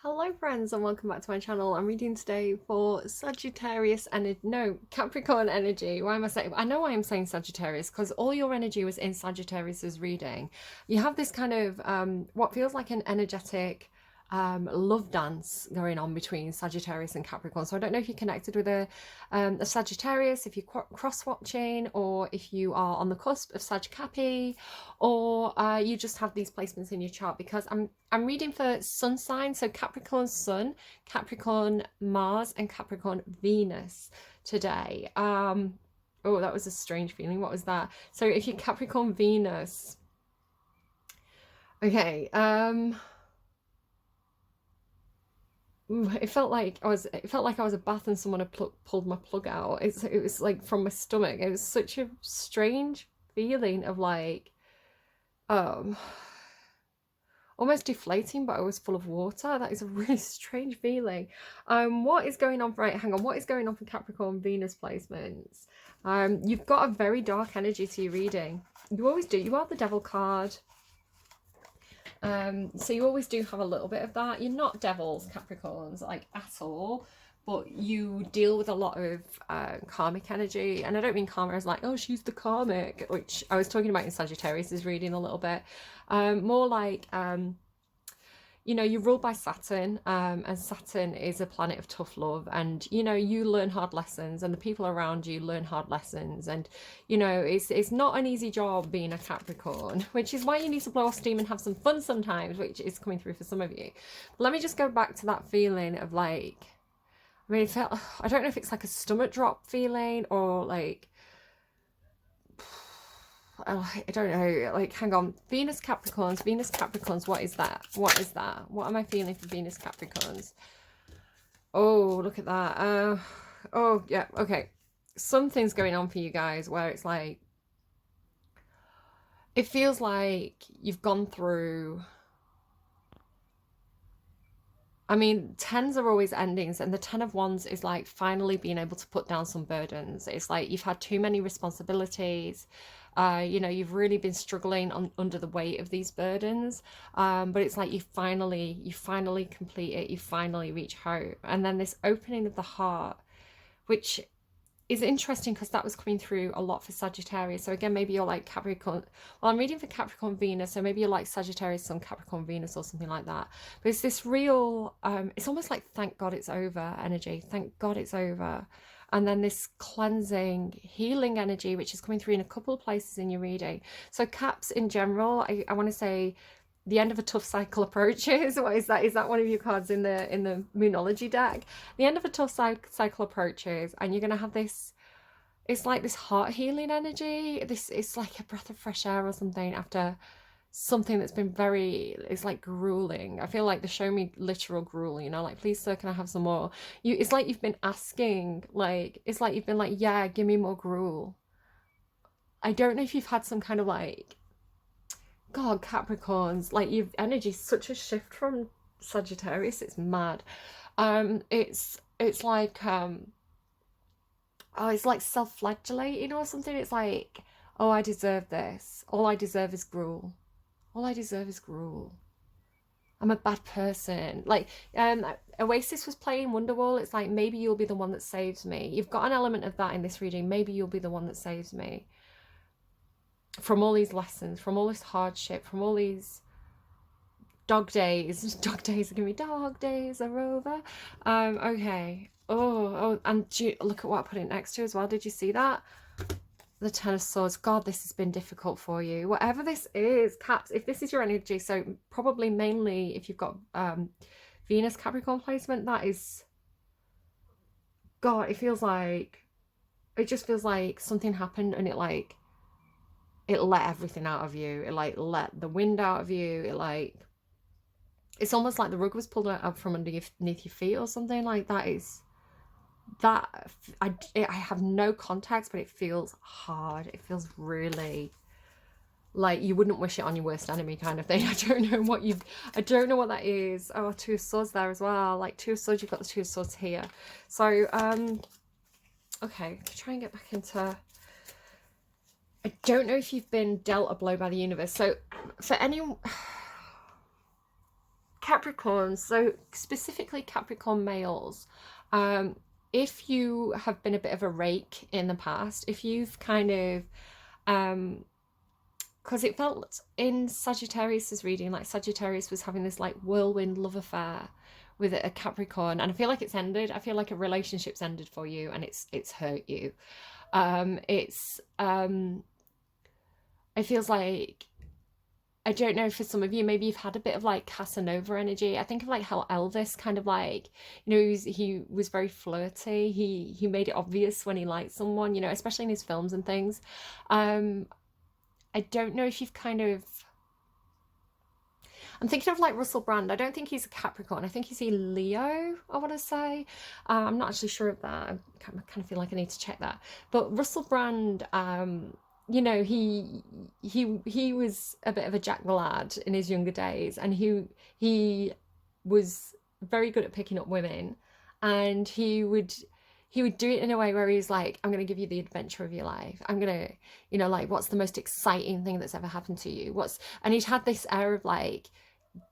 Hello friends and welcome back to my channel. I'm reading today for Sagittarius energy, no, Capricorn energy. Why am I saying, I know why I'm saying Sagittarius, because all your energy was in Sagittarius's reading. You have this kind of, what feels like an energetic love dance going on between Sagittarius and Capricorn. So I don't know if you're connected with a Sagittarius, if you're cross-watching, or if you are on the cusp of Sag Capi, or you just have these placements in your chart, because I'm reading for sun signs, so Capricorn Sun, Capricorn Mars, and Capricorn Venus today. Oh, that was a strange feeling. What was that? So if you're Capricorn Venus, okay, it felt like I was a bath and someone had pulled my plug out. It was like from my stomach. It was such a strange feeling of like um almost deflating, but I was full of water. That is a really strange feeling. What is going on? Right, hang on. What is going on for Capricorn Venus placements? You've got a very dark energy to your reading. You always do. You are the Devil card. So you always do have a little bit of that. You're not devils, Capricorns, like at all, but you deal with a lot of karmic energy. And I don't mean karma as like, oh, she's the karmic, which I was talking about in Sagittarius' reading a little bit. More like, you know, you're ruled by Saturn, and Saturn is a planet of tough love, and you know, you learn hard lessons, and the people around you learn hard lessons, and you know, it's not an easy job being a Capricorn, which is why you need to blow off steam and have some fun sometimes, which is coming through for some of you. But let me just go back to that feeling of like, I mean, it felt, I don't know if it's like a stomach drop feeling or like, I don't know, like, hang on. Venus Capricorns, what is that? What is that? What am I feeling for Venus Capricorns? Oh, look at that. Oh, yeah, okay. Something's going on for you guys where it's like, it feels like you've gone through, I mean, tens are always endings, and the 10 of wands is like finally being able to put down some burdens. It's like you've had too many responsibilities. You know, you've really been struggling under the weight of these burdens. But it's like you finally complete it. You finally reach hope. And then this opening of the heart, which is interesting because that was coming through a lot for Sagittarius. So again, maybe you're like Capricorn. Well, I'm reading for Capricorn Venus, so maybe you're like Sagittarius, some Capricorn Venus or something like that. But it's this real, it's almost like thank God it's over energy. Thank God it's over. And then this cleansing, healing energy, which is coming through in a couple of places in your reading. So Caps in general, I want to say the end of a tough cycle approaches. What is that? Is that one of your cards in the Moonology deck? The end of a tough cycle approaches, and you're gonna have this. It's like this heart healing energy. It's like a breath of fresh air or something after something that's been very. It's like grueling. I feel like they show me literal gruel. You know, like please sir, can I have some more? It's like you've been asking. Like it's like you've been like, yeah, give me more gruel. I don't know if you've had some kind of like, God, Capricorns, like your energy's such a shift from Sagittarius, it's mad. It's like oh, it's like self-flagellating or something. It's like, oh, I deserve this. All I deserve is gruel. All I deserve is gruel. I'm a bad person. Like Oasis was playing Wonderwall. It's like maybe you'll be the one that saves me. You've got an element of that in this reading. Maybe you'll be the one that saves me from all these lessons, from all this hardship, from all these dog days. Dog days are gonna be dog days are over. Okay. Oh, and look at what I put it next to as well. Did you see that? The 10 of Swords. God, this has been difficult for you. Whatever this is, Caps, if this is your energy, so probably mainly if you've got Venus Capricorn placement, that is, God, it just feels like something happened and it let everything out of you. It like let the wind out of you. It's almost like the rug was pulled out from underneath your feet or something. Like that is that. I have no context, but it feels hard. It feels really like you wouldn't wish it on your worst enemy kind of thing. I don't know what that is. Oh, 2 of Swords there as well. Like 2 of Swords, you've got the 2 of Swords here. So okay, try and get back into. I don't know if you've been dealt a blow by the universe. So for anyone, Capricorns, so specifically Capricorn males, if you have been a bit of a rake in the past, if you've kind of, because it felt in Sagittarius's reading like Sagittarius was having this like whirlwind love affair with a Capricorn, and I feel like it's ended. I feel like a relationship's ended for you, and it's hurt you. It feels like, I don't know, for some of you, maybe you've had a bit of like Casanova energy. I think of like how Elvis kind of like, he was very flirty. He made it obvious when he liked someone, especially in his films and things. I don't know if you've kind of, I'm thinking of like Russell Brand. I don't think he's a Capricorn. I think he's a Leo, I want to say. I'm not actually sure of that. I kind of feel like I need to check that. But Russell Brand, he was a bit of a Jack the Lad in his younger days, and he was very good at picking up women, and he would do it in a way where he's like, I'm going to give you the adventure of your life. I'm going to, like, what's the most exciting thing that's ever happened to you? And he'd had this air of like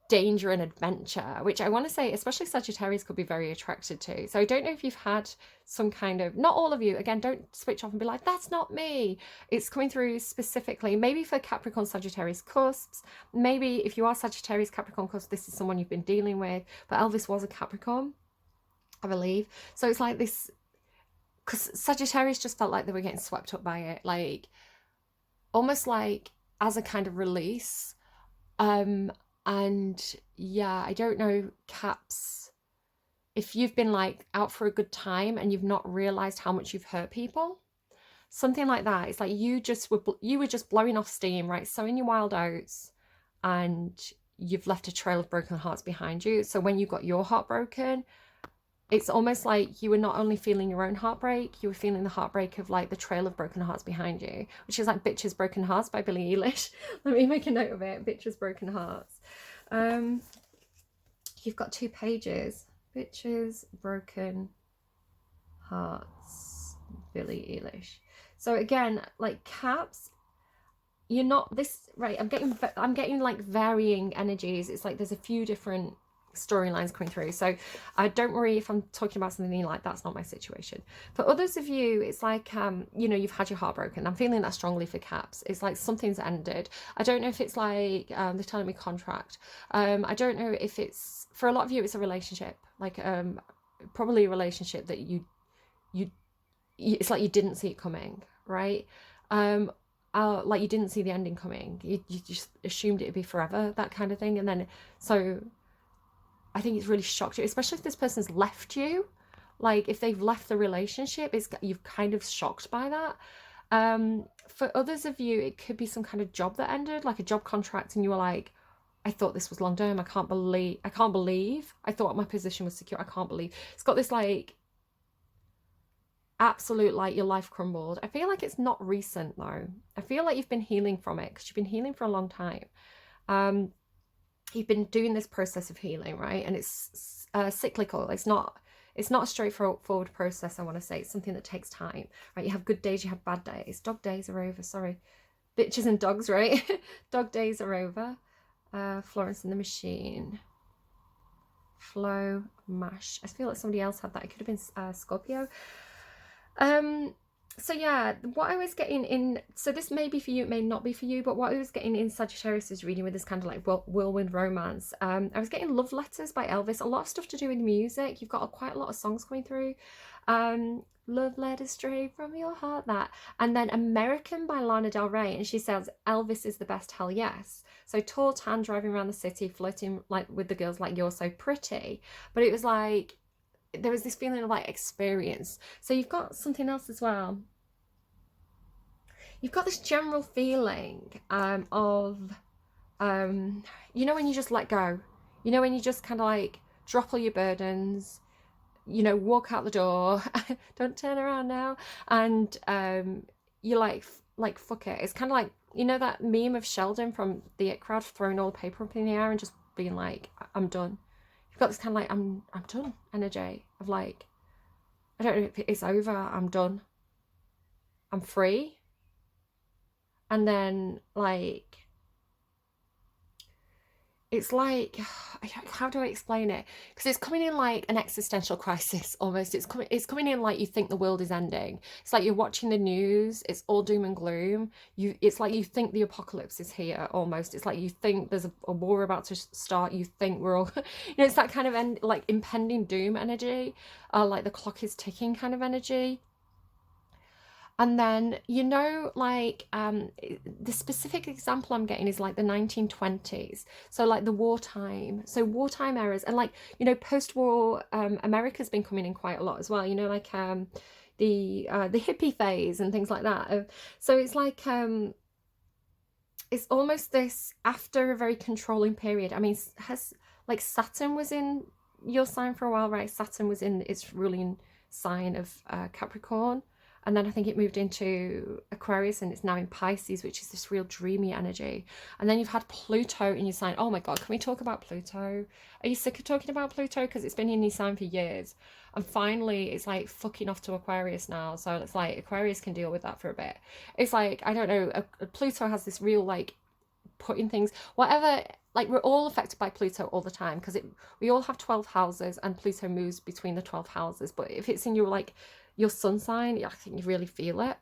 danger and adventure, which I want to say, especially Sagittarius could be very attracted to. So I don't know if you've had some kind of, not all of you, again, don't switch off and be like, that's not me. It's coming through specifically, maybe for Capricorn, Sagittarius cusps. Maybe if you are Sagittarius, Capricorn cusp, this is someone you've been dealing with. But Elvis was a Capricorn, I believe. So it's like this, because Sagittarius just felt like they were getting swept up by it, like almost like as a kind of release. And yeah, I don't know, Caps, if you've been like out for a good time and you've not realized how much you've hurt people, something like that. It's like you were just blowing off steam, right, sowing your wild oats, and you've left a trail of broken hearts behind you. So when you got your heart broken, it's almost like you were not only feeling your own heartbreak, you were feeling the heartbreak of like the trail of broken hearts behind you, which is like Bitches Broken Hearts by Billie Eilish. Let me make a note of it. Bitches Broken Hearts. You've got 2 pages. Bitches Broken Hearts, Billie Eilish. So again, like Caps, you're not this, right? I'm getting like varying energies. It's like there's a few different storylines coming through, so don't worry if I'm talking about something like that's not my situation. For others of you, it's like you've had your heart broken. I'm feeling that strongly for Caps. It's like something's ended. I don't know if it's like they're telling me contract. I don't know if it's, for a lot of you, it's a relationship, like probably a relationship that you it's like you didn't see it coming, right? Like you didn't see the ending coming. You just assumed it'd be forever, that kind of thing. And then so I think it's really shocked you, especially if this person's left you. Like if they've left the relationship, you're kind of shocked by that. For others of you, it could be some kind of job that ended, like a job contract, and you were like, I thought this was long term. I can't believe I thought my position was secure. I can't believe. It's got this like absolute, like your life crumbled. I feel like it's not recent though. I feel like you've been healing from it, because you've been healing for a long time. You've been doing this process of healing, right? And it's cyclical. It's not a straightforward process, I want to say. It's something that takes time, right? You have good days, you have bad days. Dog days are over, sorry. Bitches and dogs, right? Dog days are over. Florence and the Machine. Flow, Mash. I feel like somebody else had that. It could have been Scorpio. So yeah, what I was getting in, so this may be for you, it may not be for you, but what I was getting in Sagittarius' reading with this kind of like whirlwind romance, I was getting Love Letters by Elvis, a lot of stuff to do with music. You've got quite a lot of songs coming through. Love Letters Straight from Your Heart, that. And then American by Lana Del Rey, and she says, Elvis is the best, hell yes. So tall, tan, driving around the city, flirting like with the girls like, you're so pretty. But it was like, there was this feeling of like experience. So you've got something else as well. You've got this general feeling of, when you just let go, when you just kind of like drop all your burdens, walk out the door, don't turn around now, and you're like fuck it. It's kind of like, that meme of Sheldon from the It Crowd throwing all the paper up in the air and just being like, I'm done. You've got this kind of like, I'm done energy of like, I don't know if it's over, I'm done, I'm free. And then like, it's like, how do I explain it? Because it's coming in like an existential crisis almost. It's coming in like you think the world is ending. It's like you're watching the news, it's all doom and gloom. It's like you think the apocalypse is here almost. It's like you think there's a war about to start. You think we're all, it's that kind of like impending doom energy, like the clock is ticking kind of energy. And then, like the specific example I'm getting is like the 1920s. So like the wartime. So wartime eras and like, post-war America's been coming in quite a lot as well, like the hippie phase and things like that. So it's like it's almost this after a very controlling period. I mean, has like Saturn was in your sign for a while, right? Saturn was in its ruling sign of Capricorn. And then I think it moved into Aquarius and it's now in Pisces, which is this real dreamy energy. And then you've had Pluto in your sign. Oh my God, can we talk about Pluto? Are you sick of talking about Pluto? Because it's been in your sign for years. And finally, it's like fucking off to Aquarius now. So it's like Aquarius can deal with that for a bit. It's like, I don't know, Pluto has this real like putting things, whatever, like we're all affected by Pluto all the time because we all have 12 houses and Pluto moves between the 12 houses. But if it's in your like your sun sign, I think you really feel it.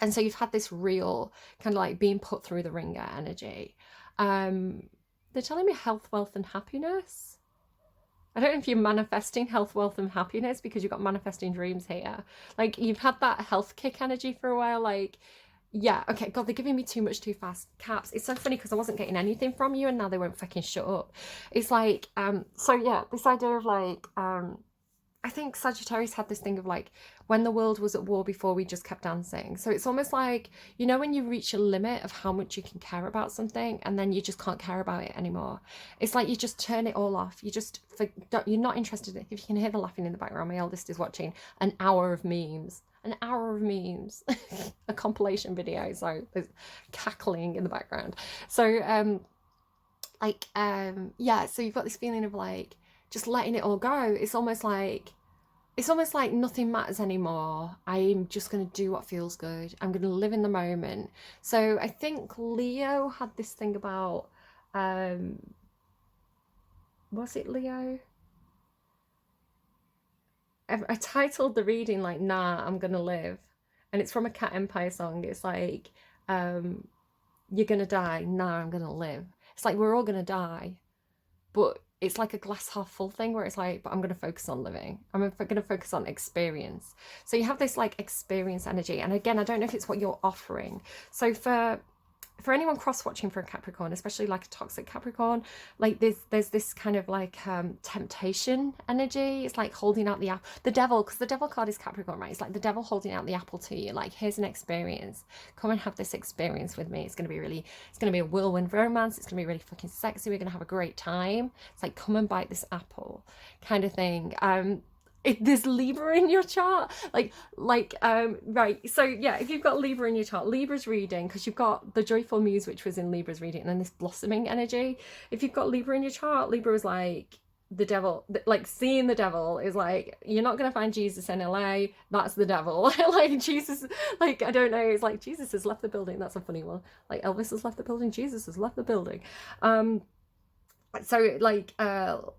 And so you've had this real kind of like being put through the ringer energy. They're telling me health, wealth, and happiness. I don't know if you're manifesting health, wealth, and happiness because you've got manifesting dreams here. Like you've had that health kick energy for a while. Like, yeah, okay, God, they're giving me too much too fast. Caps. It's so funny because I wasn't getting anything from you and now they won't fucking shut up. It's like, so yeah, this idea of like, I think Sagittarius had this thing of like when the world was at war before we just kept dancing. So it's almost like, when you reach a limit of how much you can care about something and then you just can't care about it anymore. It's like you just turn it all off. You're not interested. If you can hear the laughing in the background, my eldest is watching an hour of memes. A compilation video. So there's cackling in the background. So yeah, so you've got this feeling of like just letting it all go. It's almost like nothing matters anymore. I'm just going to do what feels good. I'm going to live in the moment. So I think Leo had this thing about was it Leo? I titled the reading like "Nah, I'm gonna live," and it's from a Cat Empire song. It's like you're gonna die. Nah, I'm gonna live. It's like we're all gonna die, but it's like a glass half full thing where it's like, but I'm going to focus on living. I'm going to focus on experience. So you have this like experience energy. And again, I don't know if it's what you're offering. So for anyone cross-watching for a Capricorn, especially like a toxic Capricorn, like there's this kind of like temptation energy. It's like holding out the apple, the devil, because the devil card is Capricorn, right? It's like the devil holding out the apple to you, like, here's an experience, come and have this experience with me. It's going to be a whirlwind romance. It's going to be really fucking sexy. We're going to have a great time. It's like, come and bite this apple kind of thing. There's Libra in your chart, right, so yeah, if you've got Libra in your chart, Libra's reading, because you've got the joyful muse, which was in Libra's reading, and then this blossoming energy. If you've got Libra in your chart, Libra is like the devil, like seeing the devil is like, you're not going to find Jesus in LA, that's the devil. Like Jesus, like, I don't know, it's like Jesus has left the building. That's a funny one. Like Elvis has left the building, Jesus has left the building. So like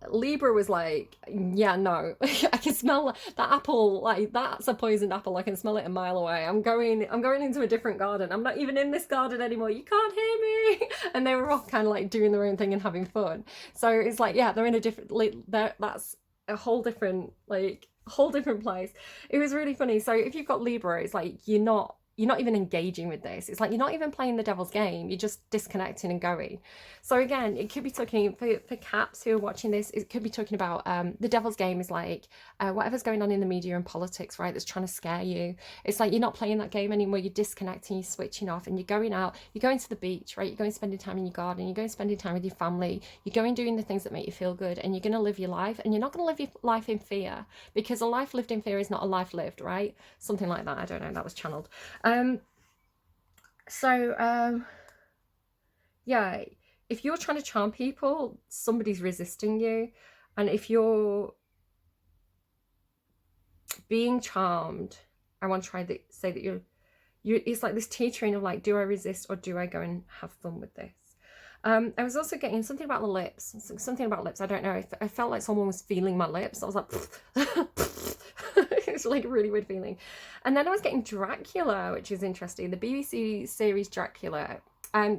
Libra was like, yeah, no. I can smell that apple, like that's a poisoned apple. I can smell it a mile away. I'm going into a different garden. I'm not even in this garden anymore. You can't hear me. And they were all kind of like doing their own thing and having fun. So it's like, yeah, they're in a different, like, that's a whole different place. It was really funny. So if you've got Libra, it's like you're not even engaging with this. It's like you're not even playing the devil's game. You're just disconnecting and going. So again, it could be talking for Caps who are watching this. It could be talking about the devil's game is like whatever's going on in the media and politics, right? That's trying to scare you. It's like you're not playing that game anymore. You're disconnecting. You're switching off, and you're going out. You're going to the beach, right? You're going spending time in your garden. You're going spending time with your family. You're going doing the things that make you feel good, and you're going to live your life. And you're not going to live your life in fear, because a life lived in fear is not a life lived, right? Something like that. I don't know. That was channeled. Yeah, if you're trying to charm people, somebody's resisting you. And if you're being charmed, I want to say that you're it's like this teetering of like, do I resist or do I go and have fun with this? I was also getting something about the lips. Something about lips. I don't know. I felt like someone was feeling my lips. I was like, it's like a really weird feeling. And then I was getting Dracula, which is interesting. The BBC series Dracula.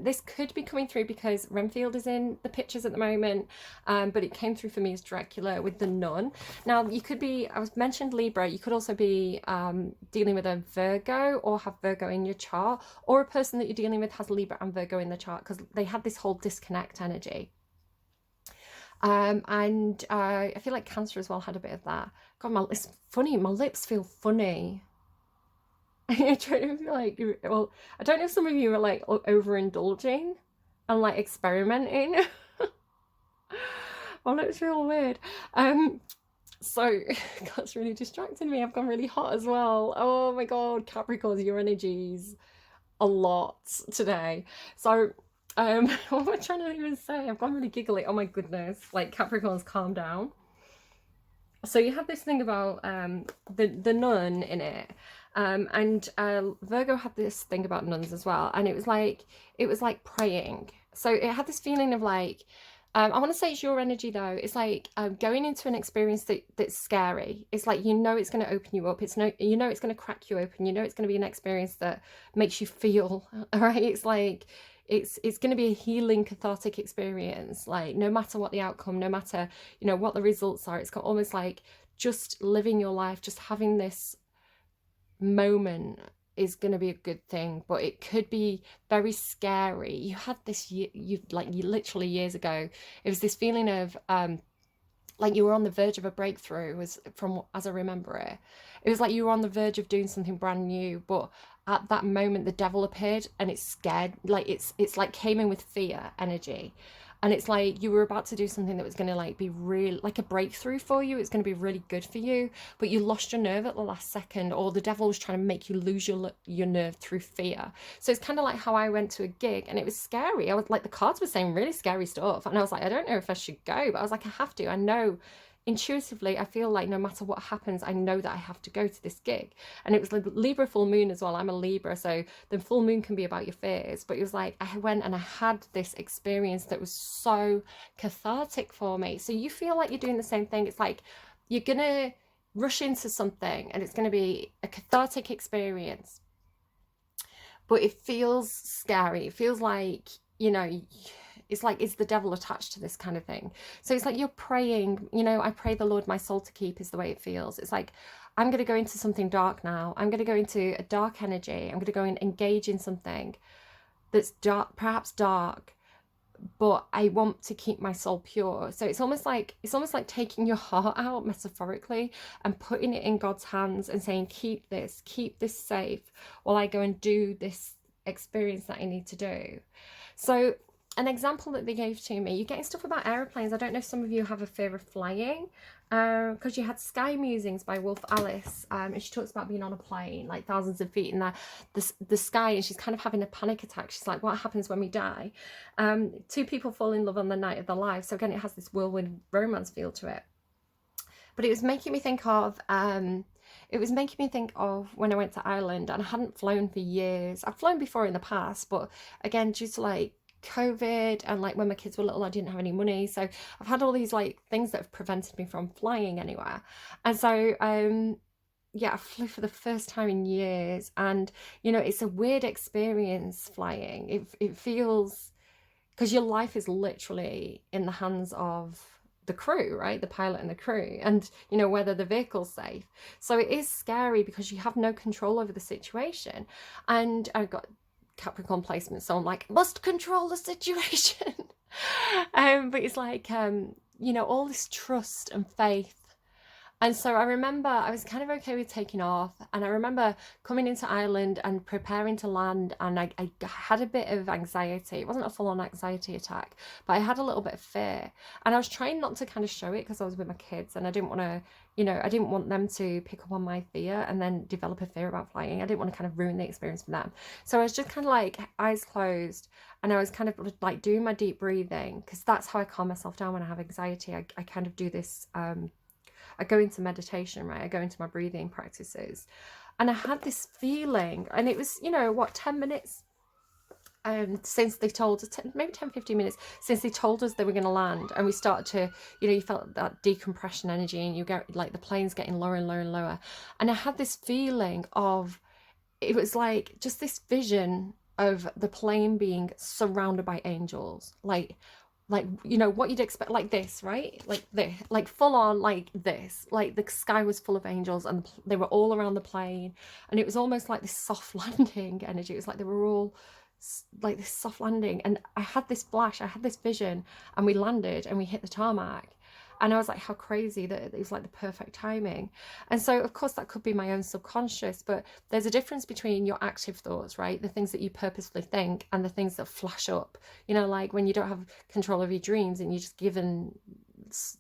This could be coming through because Renfield is in the pictures at the moment, but it came through for me as Dracula with the Nun. Now, you could be, I was mentioned Libra, you could also be dealing with a Virgo or have Virgo in your chart, or a person that you're dealing with has Libra and Virgo in the chart because they had this whole disconnect energy. And I feel like Cancer as well had a bit of that. God, it's funny, my lips feel funny. You're trying to be like, well, I don't know if some of you are like overindulging and like experimenting. Well, it's real weird. So that's really distracting me. I've gone really hot as well. Oh my god, Capricorns, your energy's a lot today. So what am I trying to even say? I've gone really giggly. Oh my goodness, like Capricorns, calm down. So you have this thing about the nun in it, and Virgo had this thing about nuns as well, and it was like praying. So it had this feeling of like, I want to say it's your energy though. It's like going into an experience that's scary. It's like, you know, it's going to open you up. It's no, you know, it's going to crack you open. You know, it's going to be an experience that makes you feel. All right, it's like it's going to be a healing, cathartic experience. Like no matter what the outcome, no matter, you know, what the results are, it's got almost like just living your life, just having this moment is going to be a good thing, but it could be very scary. You had this, you literally years ago, it was this feeling of like you were on the verge of a breakthrough, was from as I remember it. It was like you were on the verge of doing something brand new, but at that moment the devil appeared and it scared, like it's like came in with fear energy. And it's like you were about to do something that was going to like be real, like a breakthrough for you. It's going to be really good for you, but you lost your nerve at the last second, or the devil was trying to make you lose your nerve through fear. So it's kind of like how I went to a gig and it was scary. I was like, the cards were saying really scary stuff, and I was like, I don't know if I should go, but I was like, I have to. I know intuitively, I feel like no matter what happens, I know that I have to go to this gig. And it was like Libra full moon as well. I'm a Libra, so the full moon can be about your fears, but it was like I went and I had this experience that was so cathartic for me. So you feel like you're doing the same thing. It's like you're gonna rush into something and it's going to be a cathartic experience, but it feels scary. It feels like, you know, it's like, is the devil attached to this kind of thing? So it's like you're praying, you know, I pray the Lord my soul to keep is the way it feels. It's like, I'm going to go into something dark now. I'm going to go into a dark energy. I'm going to go and engage in something that's dark, perhaps dark, but I want to keep my soul pure. So it's almost like taking your heart out metaphorically and putting it in God's hands and saying, keep this safe while I go and do this experience that I need to do. So an example that they gave to me, you're getting stuff about aeroplanes. I don't know if some of you have a fear of flying, because you had Sky Musings by Wolf Alice, and she talks about being on a plane like thousands of feet in the sky, and she's kind of having a panic attack. She's like, what happens when we die? Two people fall in love on the night of their lives. So again, it has this whirlwind romance feel to it. But it was making me think of when I went to Ireland, and I hadn't flown for years. I've flown before in the past, but again, due to like COVID and like when my kids were little, I didn't have any money, so I've had all these like things that have prevented me from flying anywhere. And so yeah, I flew for the first time in years, and you know, it's a weird experience flying. It feels, because your life is literally in the hands of the crew, right? The pilot and the crew, and you know, whether the vehicle's safe. So it is scary because you have no control over the situation. And I got Capricorn placement, so I'm like, must control the situation. But it's like, you know, all this trust and faith. And so I remember I was kind of okay with taking off, and I remember coming into Ireland and preparing to land, and I had a bit of anxiety. It wasn't a full-on anxiety attack, but I had a little bit of fear, and I was trying not to kind of show it because I was with my kids, and I didn't want to, you know, I didn't want them to pick up on my fear and then develop a fear about flying. I didn't want to kind of ruin the experience for them. So I was just kind of like eyes closed, and I was kind of like doing my deep breathing, because that's how I calm myself down when I have anxiety. I kind of do this, I go into meditation, right? I go into my breathing practices, and I had this feeling, and it was, you know, what, 10 minutes since they told us, maybe 10-15 minutes since they told us they were going to land, and we started to, you felt that decompression energy, and you get like the plane's getting lower and lower and lower. And I had this feeling of, it was like just this vision of the plane being surrounded by angels, like what you'd expect, like this, right? Like this, like full on, like this, like the sky was full of angels, and they were all around the plane, and it was almost like this soft landing energy. It was like they were all like this soft landing, and I had this flash, I had this vision, and we landed and we hit the tarmac. And I was like, how crazy that it was like the perfect timing. And so, of course, that could be my own subconscious, but there's a difference between your active thoughts, right? The things that you purposefully think, and the things that flash up, like when you don't have control of your dreams and you're just given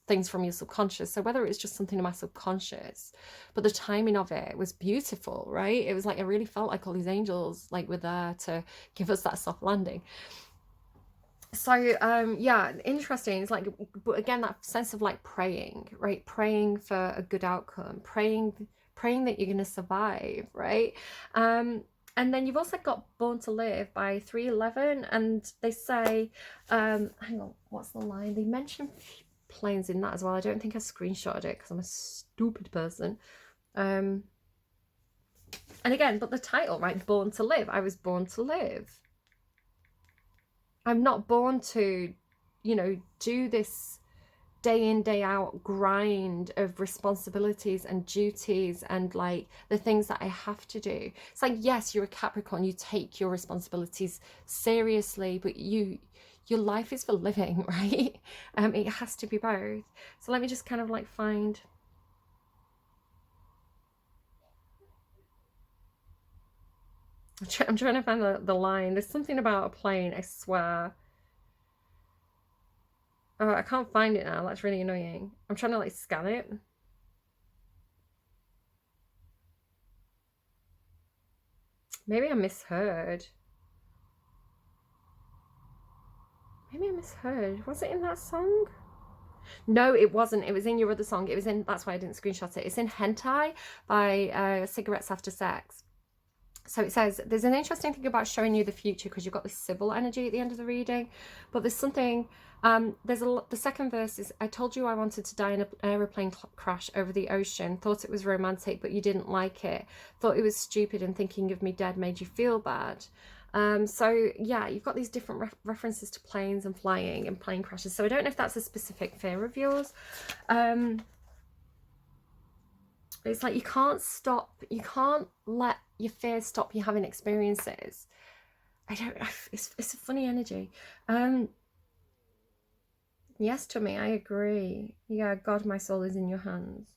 things from your subconscious. So whether it's just something in my subconscious, but the timing of it was beautiful, right? It was like, I really felt like all these angels like were there to give us that soft landing. So yeah, interesting. It's like, but again, that sense of like praying, right? Praying for a good outcome, praying that you're going to survive, right? And then you've also got Born to Live by 311, and they say, hang on, what's the line? They mention planes in that as well. I don't think I screenshotted it because I'm a stupid person. And again, but the title, right? Born to Live. I was born to live. I'm not born to, do this day in, day out grind of responsibilities and duties and like the things that I have to do. It's like, yes, you're a Capricorn, you take your responsibilities seriously, but your life is for living, right? It has to be both. So let me just kind of like find. I'm trying to find the line. There's something about a plane, I swear. Oh, I can't find it now. That's really annoying. I'm trying to like scan it. Maybe I misheard. Was it in that song? No, it wasn't. It was in your other song. It was in, that's why I didn't screenshot it. It's in Hentai by Cigarettes After Sex. So it says, there's an interesting thing about showing you the future because you've got this civil energy at the end of the reading, but there's something, the second verse is, I told you I wanted to die in an aeroplane crash over the ocean, thought it was romantic, but you didn't like it, thought it was stupid and thinking of me dead made you feel bad. So yeah, you've got these different references to planes and flying and plane crashes. So I don't know if that's a specific fear of yours. It's like you can't let your fears stop you having experiences. It's a funny energy. Yes, to me, I agree. Yeah, God, my soul is in your hands.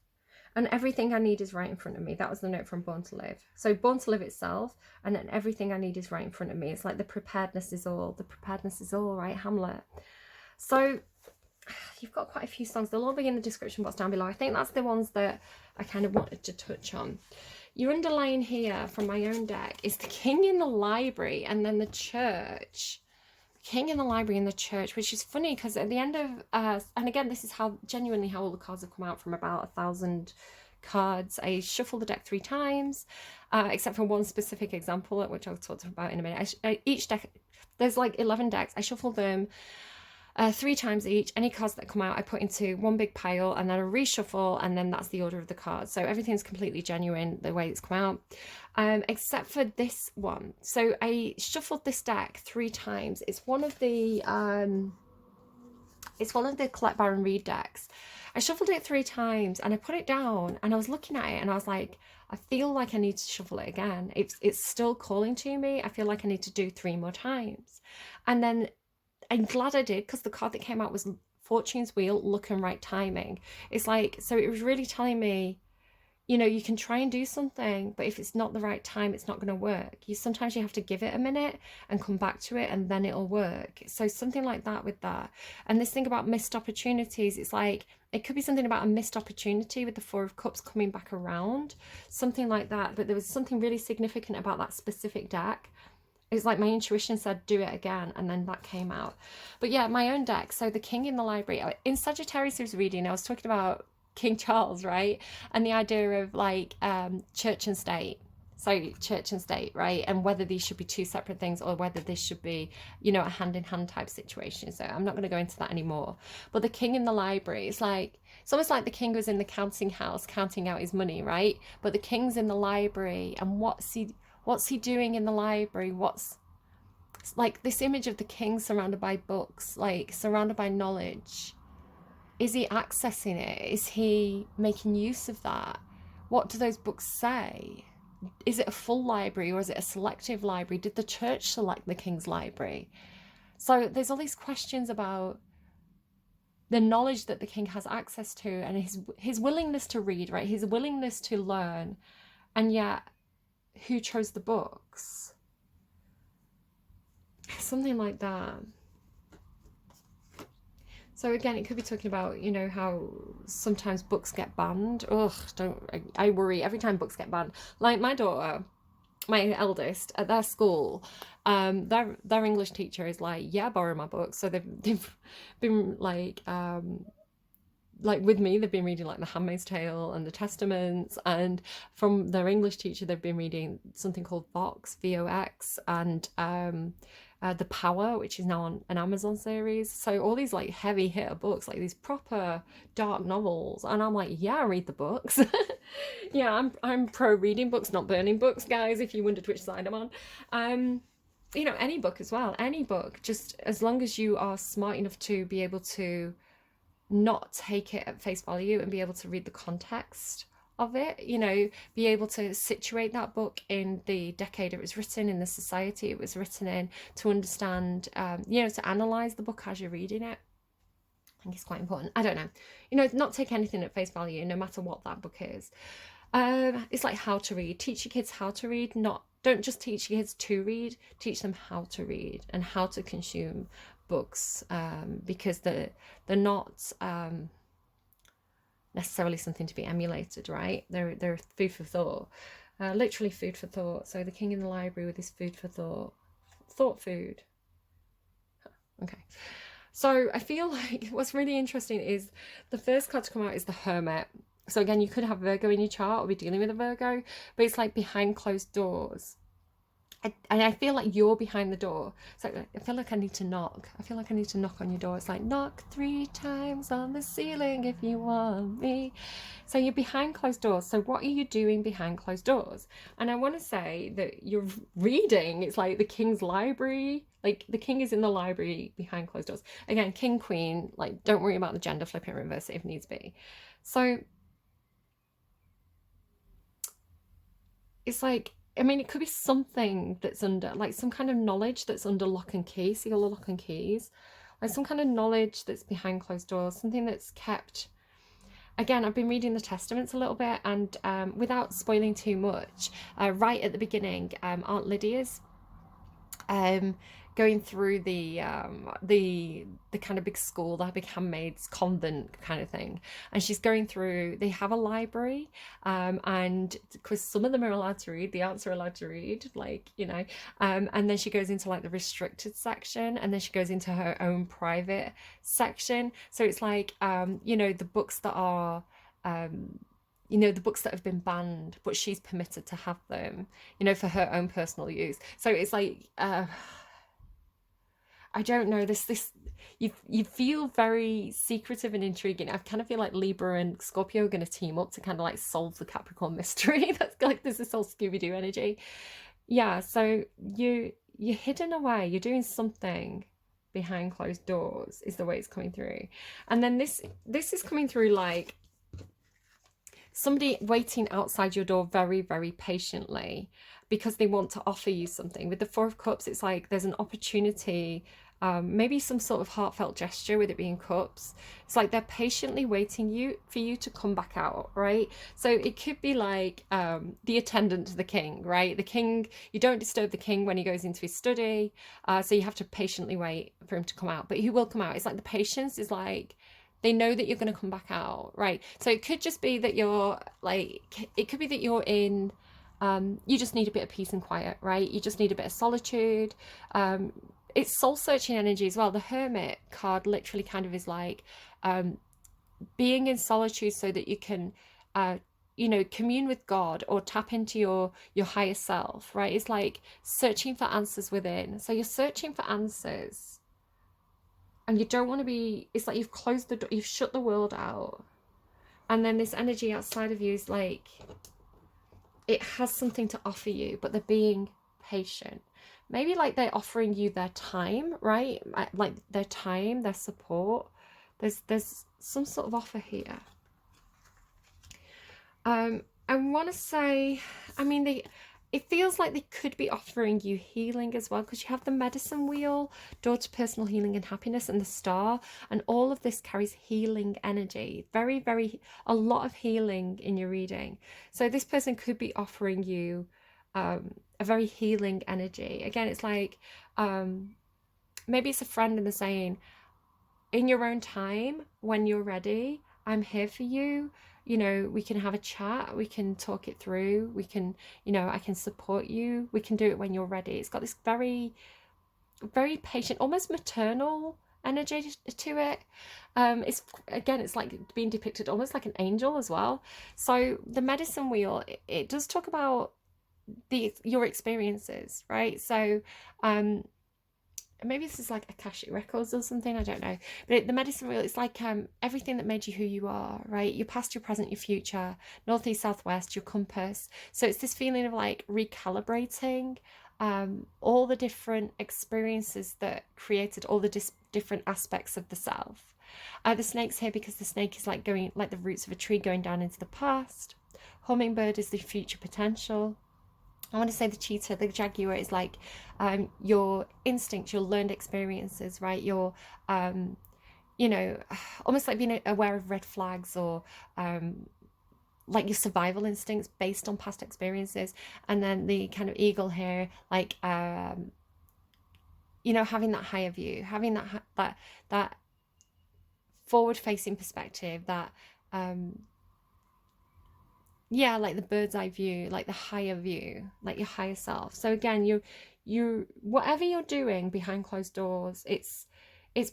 And everything I need is right in front of me. That was the note from Born to Live. So Born to Live itself, and then everything I need is right in front of me. It's like the preparedness is all, right, Hamlet. So you've got quite a few songs. They'll all be in the description box down below. I think that's the ones that I kind of wanted to touch on. Your underlying here from my own deck is the King in the Library and then the Church. King in the Library and the Church, which is funny because at the end of, and again, this is how genuinely how all the cards have come out from about 1,000 cards. I shuffled the deck 3 times, except for one specific example, which I'll talk about in a minute. Each deck, there's like 11 decks. I shuffled them 3 times each. Any cards that come out I put into one big pile and then I reshuffle, and then that's the order of the cards. So everything's completely genuine the way it's come out, except for this one. So I shuffled this deck 3 times. It's one of the Collect Baron Reed decks. I shuffled it 3 times and I put it down and I was looking at it and I was like, I feel like I need to shuffle it again. It's still calling to me. I feel like I need to do 3 more times. And then I'm glad I did, because the card that came out was Fortune's Wheel, Luck and Right Timing. It's like, so it was really telling me, you can try and do something, but if it's not the right time, it's not going to work. Sometimes you have to give it a minute and come back to it, and then it'll work. So something like that with that. And this thing about missed opportunities, it's like, it could be something about a missed opportunity with the 4 of Cups coming back around, something like that. But there was something really significant about that specific deck. It's like my intuition said, do it again, and then that came out. But yeah, my own deck. So the King in the Library. In Sagittarius' reading, I was talking about King Charles, right? And the idea of like church and state. So church and state, right? And whether these should be two separate things or whether this should be, you know, a hand-in-hand type situation. So I'm not going to go into that anymore. But the king in the library, it's almost like the king was in the counting house counting out his money, right? But the king's in the library, and what's he doing in the library? What's like this image of the king surrounded by books, like surrounded by knowledge. Is he accessing it? Is he making use of that? What do those books say? Is it a full library or is it a selective library? Did the church select the king's library? So there's all these questions about the knowledge that the king has access to, and his willingness to read, right? His willingness to learn, and yet who chose the books? Something like that. So again, it could be talking about, you know, how sometimes books get banned. Ugh, I worry every time books get banned. Like my daughter, my eldest, at their school, their English teacher is like, yeah, borrow my books. So they've been like with me, they've been reading like The Handmaid's Tale and the Testaments, and from their English teacher, they've been reading something called Vox, VOX, and The Power, which is now on an Amazon series. So all these like heavy hitter books, like these proper dark novels, and I'm like, yeah, read the books. Yeah, I'm pro reading books, not burning books, guys. If you wondered which side I'm on, you know, any book as well, any book, just as long as you are smart enough to be able to not take it at face value and be able to read the context of it, you know, be able to situate that book in the decade it was written, in the society it was written in, to understand, you know, to analyze the book as you're reading it. I think it's quite important. I don't know, you know, not take anything at face value, no matter what that book is. It's like how to read. Teach your kids how to read, don't just teach your kids to read, teach them how to read and how to consume books, because they're not necessarily something to be emulated, right? They're food for thought, literally food for thought. So the king in the library with his food for thought food. Okay, so I feel like what's really interesting is the first card to come out is the Hermit. So again, you could have Virgo in your chart or be dealing with a Virgo, but it's like behind closed doors. And I feel like you're behind the door. So I feel like I need to knock. I feel like I need to knock on your door. It's like, knock 3 times on the ceiling if you want me. So you're behind closed doors. So what are you doing behind closed doors? And I want to say that you're reading. It's like the king's library. Like the king is in the library behind closed doors. Again, king, queen. Like, don't worry about the gender, flip it, reverse it if needs be. So it's like, I mean, it could be something that's under, like some kind of knowledge that's under lock and key. See all the lock and keys? Like some kind of knowledge that's behind closed doors, something that's kept. Again, I've been reading the Testaments a little bit, and without spoiling too much, right at the beginning, Aunt Lydia's going through the kind of big school, the big handmaids convent kind of thing, and she's going through, they have a library, and because some of them are allowed to read, the aunts are allowed to read, like, you know, and then she goes into like the restricted section, and then she goes into her own private section. So it's like, you know, the books that are you know, the books that have been banned, but she's permitted to have them, you know, for her own personal use. So it's like, I don't know, this you feel very secretive and intriguing. I kind of feel like Libra and Scorpio are going to team up to kind of like solve the Capricorn mystery. That's like, there's this whole Scooby-Doo energy. Yeah, so you're hidden away, you're doing something behind closed doors is the way it's coming through. And then this is coming through like somebody waiting outside your door very, very patiently because they want to offer you something. With the Four of Cups, it's like there's an opportunity, maybe some sort of heartfelt gesture with it being cups. It's like they're patiently waiting for you to come back out, right? So it could be like the attendant to the king, right? The king, you don't disturb the king when he goes into his study, so you have to patiently wait for him to come out, but he will come out. It's like the patience is like, they know that you're going to come back out, right? So it could just be that you're like, it could be that you're in, you just need a bit of peace and quiet, right? You just need a bit of solitude. It's soul searching energy as well. The Hermit card literally kind of is like being in solitude so that you can, you know, commune with God or tap into your higher self, right? It's like searching for answers within. So you're searching for answers and you don't want to be, it's like you've closed the door, you've shut the world out. And then this energy outside of you is like, it has something to offer you, but they're being patient. Maybe like they're offering you their time, right? Like their time, their support. There's some sort of offer here. I want to say, I mean, it feels like they could be offering you healing as well, because you have the medicine wheel, door to personal healing and happiness, and the star, and all of this carries healing energy. Very, very, a lot of healing in your reading. So this person could be offering you a very healing energy. Again, it's like, maybe it's a friend and they're saying, in your own time, when you're ready, I'm here for you. You know, we can have a chat, we can talk it through, we can, you know, I can support you, we can do it when you're ready. It's got this very, very patient, almost maternal energy to it. It's, again, it's like being depicted almost like an angel as well. So the medicine wheel, it does talk about your experiences, right? So maybe this is like Akashic Records or something, I don't know. But the medicine wheel, it's like everything that made you who you are, right? Your past, your present, your future, north, east, south, west, your compass. So it's this feeling of like recalibrating all the different experiences that created all the different aspects of the self. The snake's here because the snake is like going, like the roots of a tree going down into the past. Hummingbird is the future potential. I want to say the cheetah, the jaguar is like your instincts, your learned experiences, right? Your, you know, almost like being aware of red flags, or like your survival instincts based on past experiences. And then the kind of eagle here, like, you know, having that higher view, having that forward-facing perspective, that yeah, like the bird's eye view, like the higher view, like your higher self. So again, you whatever you're doing behind closed doors, it's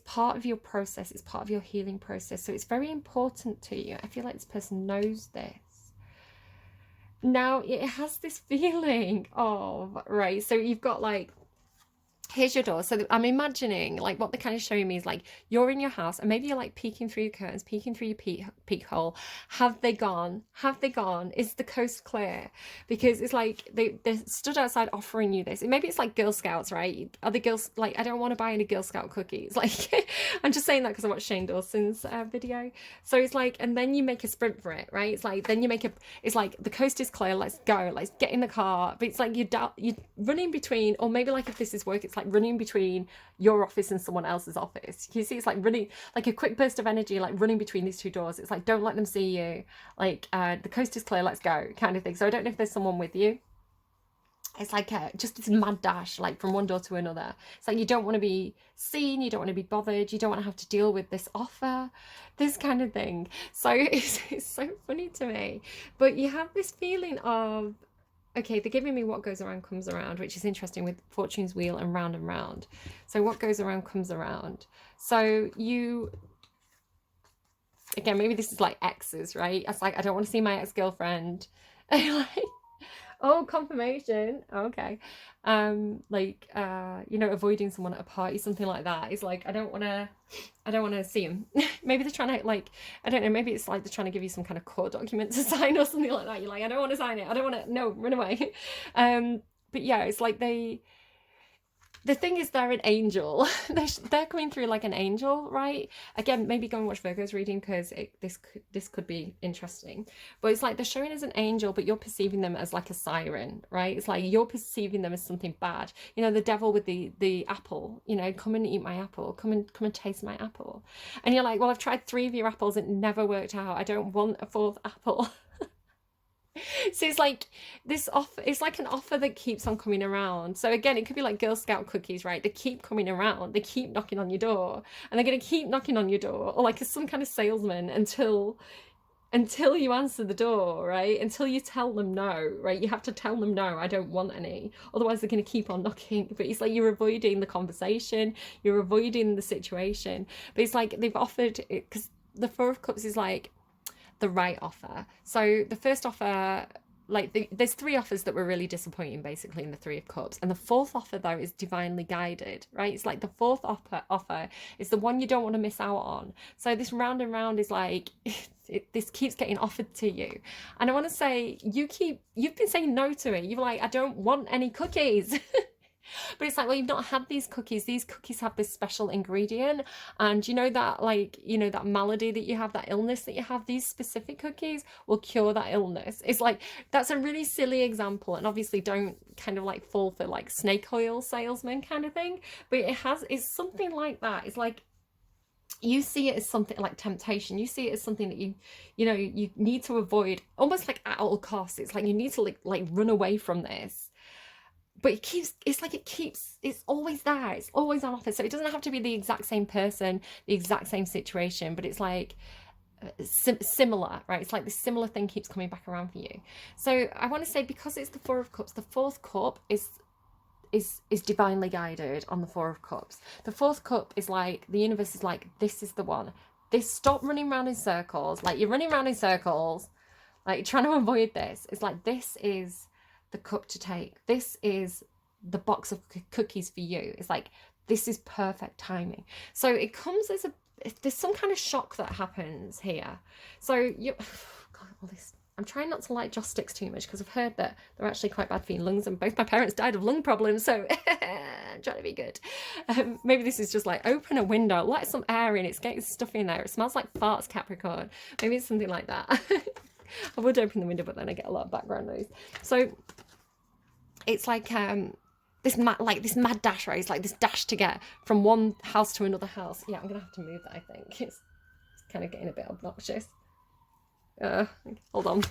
part of your process, it's part of your healing process. So it's very important to you. I feel like this person knows this. Now it has this feeling of, right, so you've got like, here's your door. So I'm imagining like what they're kind of showing me is like you're in your house and maybe you're like peeking through your curtains, peeking through your peek hole. Have they gone? Have they gone? Is the coast clear? Because it's like they stood outside offering you this. Maybe it's like Girl Scouts, right? Are the girls like, I don't want to buy any Girl Scout cookies. Like I'm just saying that because I watched Shane Dawson's video. So it's like, and then you make a sprint for it, right? It's like, then you make it's like the coast is clear. Let's go. Let's get in the car. But it's like you're running between, or maybe like if this is work, it's like running between your office and someone else's office. You see, it's like running, like a quick burst of energy, like running between these two doors. It's like, don't let them see you. Like, the coast is clear, let's go, kind of thing. So I don't know if there's someone with you. It's like just this mad dash, like from one door to another. It's like you don't want to be seen, you don't want to be bothered, you don't want to have to deal with this offer, this kind of thing. So it's so funny to me. But you have this feeling of, okay, they're giving me what goes around comes around, which is interesting with Fortune's wheel and round. So what goes around comes around. So you, again, maybe this is like exes, right? It's like, I don't want to see my ex-girlfriend. Like, oh, confirmation. Okay. You know, avoiding someone at a party, something like that. It's like, I don't want to see him. Maybe they're trying to, like, I don't know, maybe it's like they're trying to give you some kind of court document to sign or something like that. You're like, I don't want to sign it. I don't want to, no, run away. But yeah, it's like the thing is, they're an angel. They're coming through like an angel, right? Again, maybe go and watch Virgo's reading because this could be interesting. But it's like they're showing as an angel, but you're perceiving them as like a siren, right? It's like you're perceiving them as something bad. You know, the devil with the apple. You know, come and eat my apple. Come and taste my apple. And you're like, well, I've tried 3 of your apples. It never worked out. I don't want a 4th apple. So it's like this offer, it's like an offer that keeps on coming around. So again, it could be like Girl Scout cookies, right? They keep coming around, they keep knocking on your door, and they're going to keep knocking on your door, or like some kind of salesman until you answer the door, right? Until you tell them no, right? You have to tell them no, I don't want any, otherwise they're going to keep on knocking. But it's like you're avoiding the conversation, you're avoiding the situation. But it's like they've offered it, because the 4 of Cups is like, the right offer. So the first offer, like there's three offers that were really disappointing basically in the Three of Cups, and the fourth offer though is divinely guided, right? It's like the fourth offer is the one you don't want to miss out on. So this round and round is like this keeps getting offered to you, and I want to say you've been saying no to it. You're like, I don't want any cookies. But it's like, well, you've not had these cookies. These cookies have this special ingredient. And you know that, like, you know, that malady that you have, that illness that you have, these specific cookies will cure that illness. It's like, that's a really silly example. And obviously don't kind of like fall for like snake oil salesman kind of thing. But it's something like that. It's like, you see it as something like temptation. You see it as something that you know, you need to avoid almost like at all costs. It's like, you need to like run away from this. But it's always there. It's always on offer. So it doesn't have to be the exact same person, the exact same situation, but it's like similar, right? It's like this similar thing keeps coming back around for you. So I want to say, because it's the Four of Cups, the fourth cup is divinely guided on the Four of Cups. The fourth cup is like, the universe is like, this is the one. Stop running around in circles. Like, you're running around in circles, like you're trying to avoid this. It's like, this is the cup to take. This is the box of cookies for you. It's like, this is perfect timing. So it comes as there's some kind of shock that happens here. So God, all this, I'm trying not to like joss sticks too much, because I've heard that they're actually quite bad for your lungs, and both my parents died of lung problems, so I'm trying to be good. Maybe this is just like, open a window, let some air in, it's getting stuff in there, it smells like farts, Capricorn. Maybe it's something like that. I would open the window, but then I get a lot of background noise. So it's like this mad dash, right? It's like this dash to get from one house to another house. Yeah, I'm gonna have to move that, I think. It's kind of getting a bit obnoxious. Hold on.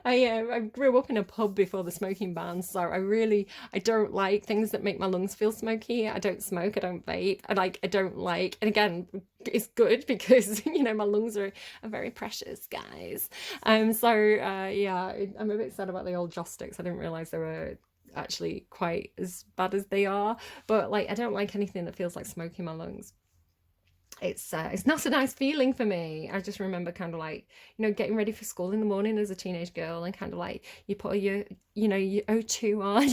I grew up in a pub before the smoking ban, so I don't like things that make my lungs feel smoky. I don't smoke, I don't vape, and again, it's good because, you know, my lungs are very precious, guys. Yeah, I'm a bit sad about the old joss sticks. I didn't realize they were actually quite as bad as they are, but like, I don't like anything that feels like smoke in my lungs. It's not a nice feeling for me. I just remember kind of like, you know, getting ready for school in the morning as a teenage girl, and kind of like, you put your O2 on,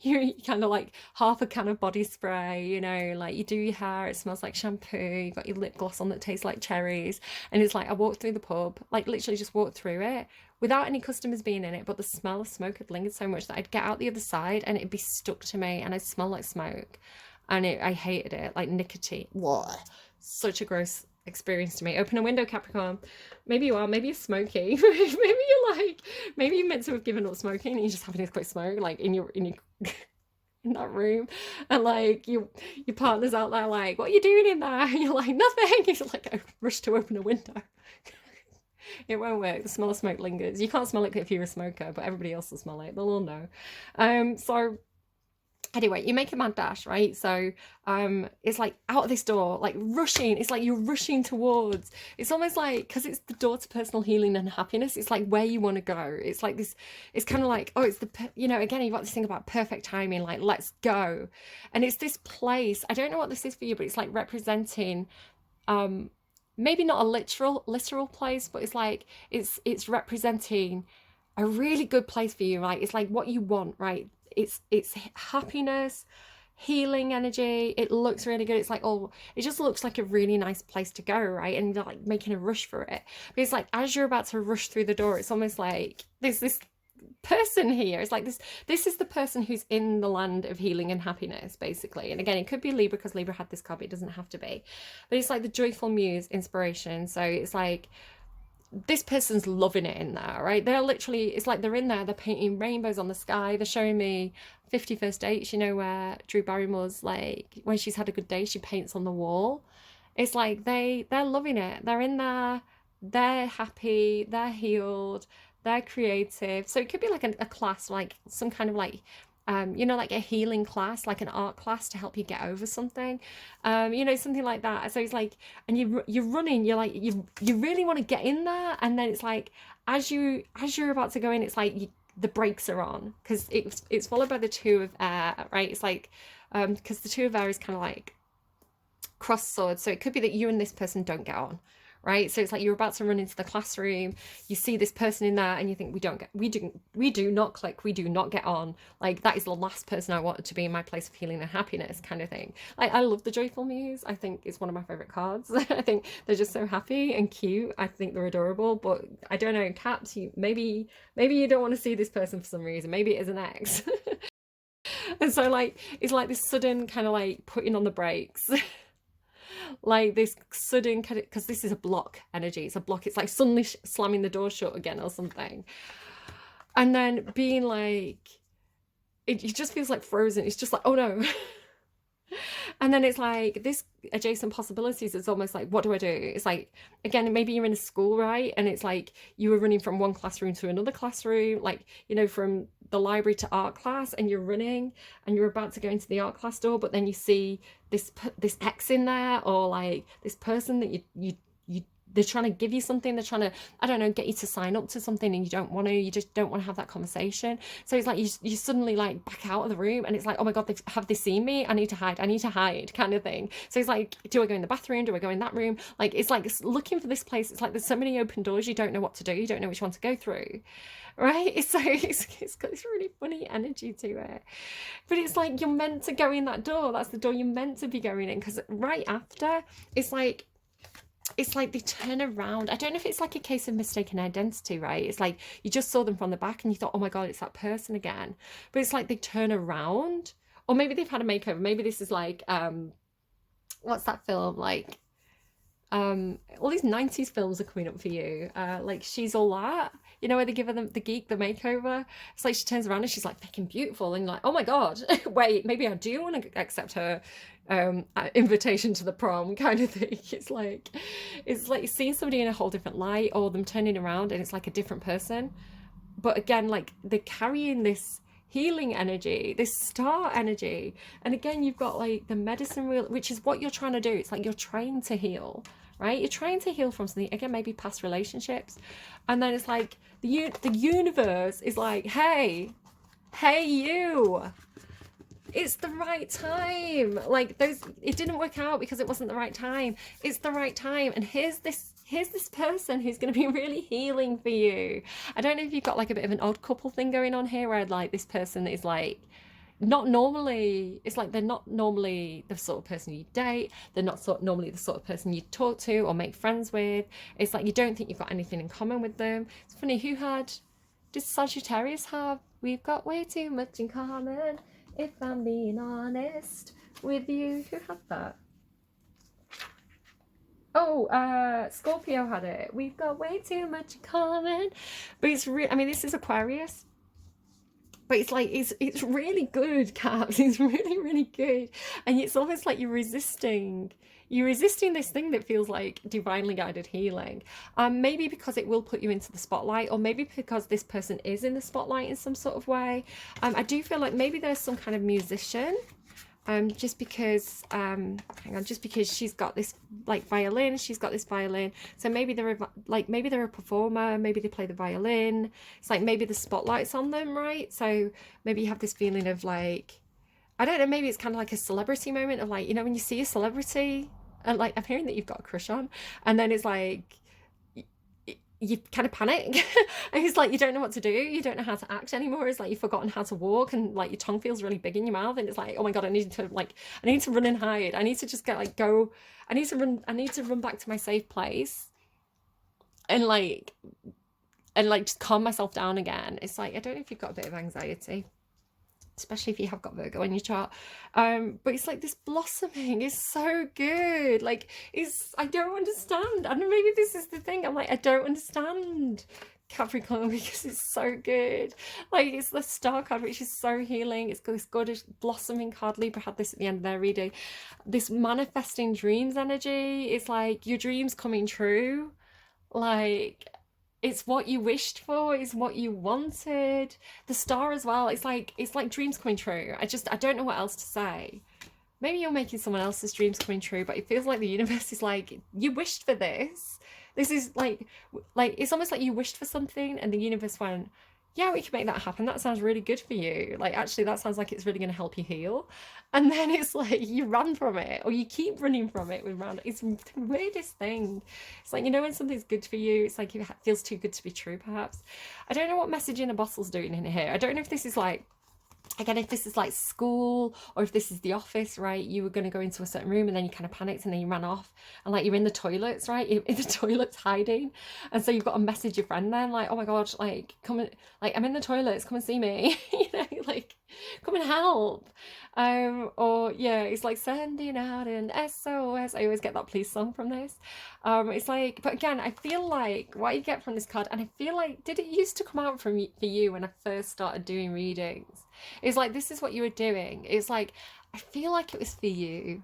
you kind of like half a can of body spray, you know, like you do your hair, it smells like shampoo, you got your lip gloss on that tastes like cherries, and it's like, I walked through the pub, like literally just walked through it without any customers being in it, but the smell of smoke had lingered so much that I'd get out the other side and it'd be stuck to me, and I'd smell like smoke, and I hated it, like nicotine. What? Such a gross experience to me. Open a window, Capricorn. Maybe you are, maybe you're smoky. maybe you're meant to have given up smoking and you just having to quit smoke, like in in that room, and like your partner's out there like, what are you doing in there? And you're like, nothing. You're like, I rush to open a window. It won't work. The smell of smoke lingers. You can't smell it if you're a smoker, but everybody else will smell it. They'll all know. So anyway, you make a mad dash, right? So it's like out of this door, like rushing. It's like you're rushing towards. It's almost like, because it's the door to personal healing and happiness, it's like where you want to go. It's like this, it's kind of like, oh, it's you know, again, you've got this thing about perfect timing, like, let's go. And it's this place, I don't know what this is for you, but it's like representing, maybe not a literal place, but it's like, it's representing a really good place for you, right? It's like what you want, right? It's happiness, healing energy. It looks really good. It's like, oh, it just looks like a really nice place to go, right? And you're like making a rush for it. But it's like, as you're about to rush through the door, it's almost like there's this person here. It's like this is the person who's in the land of healing and happiness, basically. And again, it could be Libra, because Libra had this card, but it doesn't have to be. But it's like the joyful muse inspiration. So it's like, this person's loving it in there, right? They're literally, it's like they're in there, they're painting rainbows on the sky. They're showing me 50 First Dates, you know, where Drew Barrymore's like, when she's had a good day, she paints on the wall. It's like they're loving it. They're in there, they're happy, they're healed, they're creative. So it could be like a class, like some kind of like, you know, like a healing class, like an art class to help you get over something, you know, something like that. So it's like, and you're running, you're like, you really want to get in there, and then it's like, as you're about to go in, it's like the brakes are on, because it's followed by the Two of Air, right? It's like, because the Two of Air is kind of like, crossed swords. So it could be that you and this person don't get on, right? So it's like you're about to run into the classroom, you see this person in there, and you think, we do not click, we do not get on. Like, that is the last person I wanted to be in my place of healing and happiness, kind of thing. Like, I love the Joyful Muse. I think it's one of my favorite cards. I think they're just so happy and cute. I think they're adorable. But I don't know, Caps, maybe you don't want to see this person for some reason. Maybe it is an ex. And so, like, it's like this sudden kind of like putting on the brakes. Like this sudden kind of, because this is a block energy. It's a block. It's like suddenly slamming the door shut again or something. And then being like, it just feels like frozen. It's just like, oh no. And then it's like this adjacent possibilities is almost like, what do I do? It's like, again, maybe you're in a school, right? And it's like you were running from one classroom to another classroom, like, you know, from the library to art class, and you're running and you're about to go into the art class door, but then you see this ex in there, or like this person that you they're trying to give you something, they're trying to, I don't know, get you to sign up to something, and you don't want to, you just don't want to have that conversation. So it's like you suddenly like back out of the room, and it's like, oh my God, have they seen me? I need to hide kind of thing. So it's like, do I go in the bathroom? Do I go in that room? Like, it's like looking for this place. It's like there's so many open doors, you don't know what to do, you don't know which one to go through, right? So it's got this really funny energy to it. But it's like you're meant to go in that door. That's the door you're meant to be going in, because right after, it's like they turn around. I don't know if it's like a case of mistaken identity, right? It's like you just saw them from the back and you thought, oh my God, it's that person again. But it's like they turn around, or maybe they've had a makeover. Maybe this is like, what's that film? Like, all these 90s films are coming up for you. Like She's All That, you know, where they give her the geek the makeover. It's like she turns around and she's like fucking beautiful, and like, oh my God, wait, maybe I do want to accept her invitation to the prom, kind of thing. It's like you're seeing somebody in a whole different light, or them turning around and it's like a different person. But again, like they're carrying this healing energy, this star energy. And again, you've got like the medicine wheel, which is what you're trying to do. It's like you're trying to heal, right? You're trying to heal from something, again, maybe past relationships. And then it's like the universe is like, hey you, it's the right time. Like, it didn't work out because it wasn't the right time. It's the right time, and here's this person who's going to be really healing for you. I don't know if you've got like a bit of an odd couple thing going on here, where like this person is like not normally, it's like they're not normally the sort of person you date, they're not normally the sort of person you talk to or make friends with. It's like you don't think you've got anything in common with them. It's funny, did Sagittarius have? We've got way too much in common, if I'm being honest with you. Who had that? Oh, Scorpio had it. We've got way too much in common. But it's I mean, this is Aquarius. But it's like, it's really good, Caps. It's really, really good. And it's almost like you're resisting this thing that feels like divinely guided healing. Maybe because it will put you into the spotlight, or maybe because this person is in the spotlight in some sort of way. I do feel like maybe there's some kind of musician, just because she's got this like violin, so maybe they're a performer, maybe they play the violin. It's like maybe the spotlight's on them, right? So maybe you have this feeling of like, I don't know, maybe it's kind of like a celebrity moment of like, you know, when you see a celebrity and like, I'm hearing that you've got a crush on, and then it's like you kind of panic and it's like you don't know what to do, you don't know how to act anymore. It's like you've forgotten how to walk, and like your tongue feels really big in your mouth, and it's like, oh my God, I need to run and hide. I need to just I need to run back to my safe place and just calm myself down again. It's like, I don't know if you've got a bit of anxiety, especially if you have got Virgo in your chart, but it's like this blossoming is so good. Like, I don't understand, and maybe this is the thing, I'm like, I don't understand Capricorn, because it's so good. Like, it's the star card, which is so healing. It's got this gorgeous blossoming card. Libra had this at the end of their reading, this manifesting dreams energy. It's like your dreams coming true, like it's what you wished for, it's what you wanted. The star as well, it's like dreams coming true. I don't know what else to say. Maybe you're making someone else's dreams coming true, but it feels like the universe is like, you wished for this. This is like it's almost like you wished for something and the universe went, yeah, we can make that happen. That sounds really good for you. Like, actually, that sounds like it's really going to help you heal. And then it's like you run from it, or you keep running from it with random. It's the weirdest thing. It's like, you know, when something's good for you, it's like it feels too good to be true, perhaps. I don't know what message in a bottle's doing in here. I don't know if this is like, again, if this is like school or if this is the office, right? You were going to go into a certain room and then you kind of panicked and then you ran off, and like you're in the toilets, right? You're in the toilets hiding, and so you've got to message your friend then, like, oh my god, like come and, like, I'm in the toilets, come and see me. You know, like, come and help. Or yeah, it's like sending out an SOS. I always get that police song from this. It's like, but again, I feel like what you get from this card, and I feel like, did it used to come out from for you when I first started doing readings? It's like, this is what you were doing. It's like, I feel like it was for you.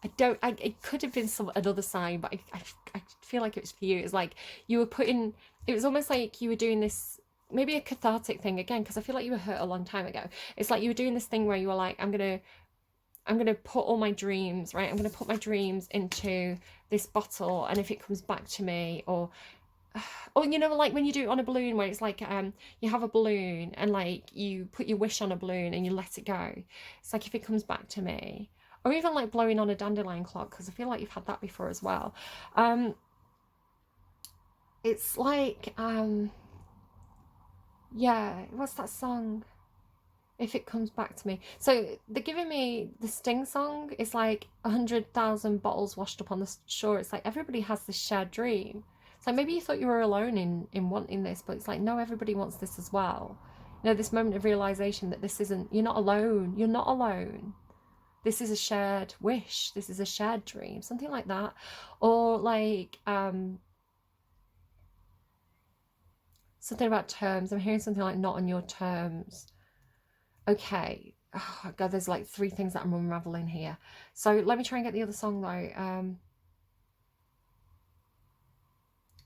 It could have been another sign, but I feel like it was for you. It's like you were putting, it was almost like you were doing this, maybe a cathartic thing again, because I feel like you were hurt a long time ago. It's like you were doing this thing where you were like, I'm gonna put all my dreams, right? I'm gonna put my dreams into this bottle, and if it comes back to me, or you know, like when you do it on a balloon, where it's like you have a balloon and like you put your wish on a balloon and you let it go. It's like, if it comes back to me, or even like blowing on a dandelion clock, because I feel like you've had that before as well. It's like yeah, what's that song? If it comes back to me. So they're giving me the Sting song. It's like 100,000 bottles washed up on the shore. It's like everybody has this shared dream. It's like maybe you thought you were alone in wanting this, but it's like, no, everybody wants this as well. You know, this moment of realization that this isn't, you're not alone. You're not alone. This is a shared wish. This is a shared dream. Something like that. Or like something about terms. I'm hearing something like not on your terms. Okay. Oh god, there's like 3 things that I'm unraveling here. So let me try and get the other song though.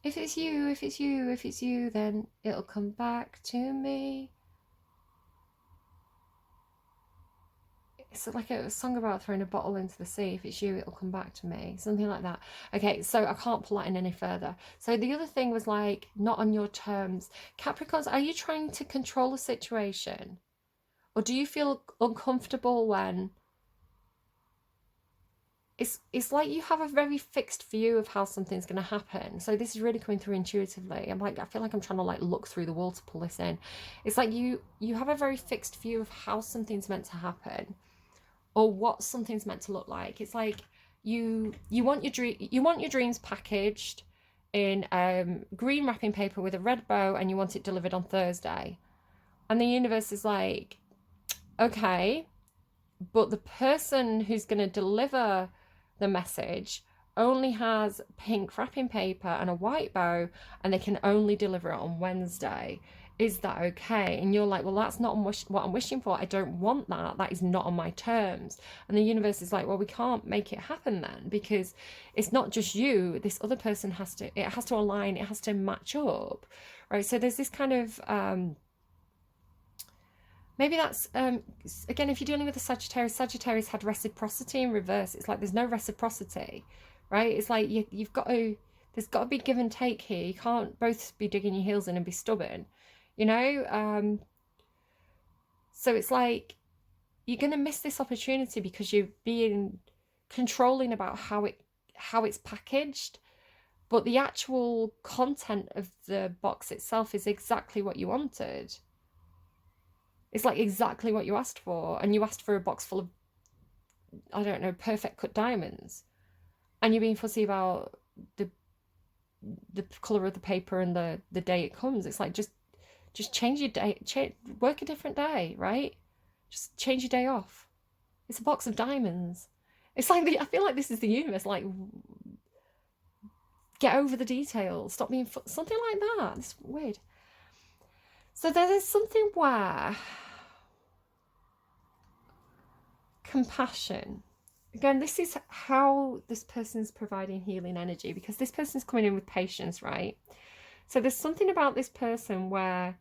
If it's you, if it's you, if it's you, then it'll come back to me. It's like a song about throwing a bottle into the sea. If it's you, it'll come back to me. Something like that. Okay, so I can't pull that in any further. So the other thing was like, not on your terms. Capricorns, are you trying to control a situation? Or do you feel uncomfortable when it's like you have a very fixed view of how something's going to happen? So this is really coming through intuitively. I feel like I'm trying to like look through the wall to pull this in. It's like you have a very fixed view of how something's meant to happen, or what something's meant to look like. It's like you want your dreams packaged in green wrapping paper with a red bow, and you want it delivered on Thursday. And the universe is like, okay, but the person who's going to deliver the message only has pink wrapping paper and a white bow, and they can only deliver it on Wednesday. Is that okay? And you're like, well, that's not what I'm wishing for. I don't want that. That is not on my terms. And the universe is like, well, we can't make it happen then, because it's not just you. This other person has to align. It has to match up, right? So there's this kind of maybe that's again, if you're dealing with a Sagittarius had reciprocity in reverse. It's like there's no reciprocity, right? It's like there's got to be give and take here. You can't both be digging your heels in and be stubborn, you know. So it's like you're gonna miss this opportunity because you're being controlling about how it's packaged, but the actual content of the box itself is exactly what you wanted. It's like exactly what you asked for, and you asked for a box full of, I don't know, perfect cut diamonds, and you're being fussy about the colour of the paper and the day it comes. It's like, just change your day, work a different day, right? Just change your day off. It's a box of diamonds. It's like I feel like this is the universe, like, get over the details, stop being something like that. It's weird. So there's something where compassion. Again, this is how this person's providing healing energy, because this person's coming in with patience, right? So there's something about this person where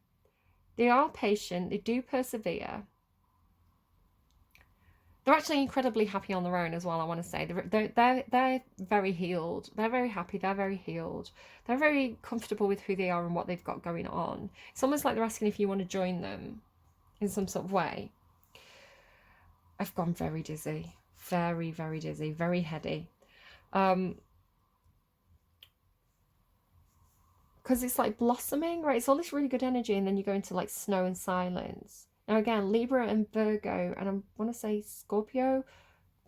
they are patient, they do persevere, They're actually incredibly happy on their own as well, I want to say. They're very healed. They're very happy. They're very healed. They're very comfortable with who they are and what they've got going on. It's almost like they're asking if you want to join them in some sort of way. I've gone very dizzy. Very, very dizzy. Very heady. Because it's like blossoming, right? It's all this really good energy, and then you go into like snow and silence. Now again, Libra and Virgo, and I want to say Scorpio,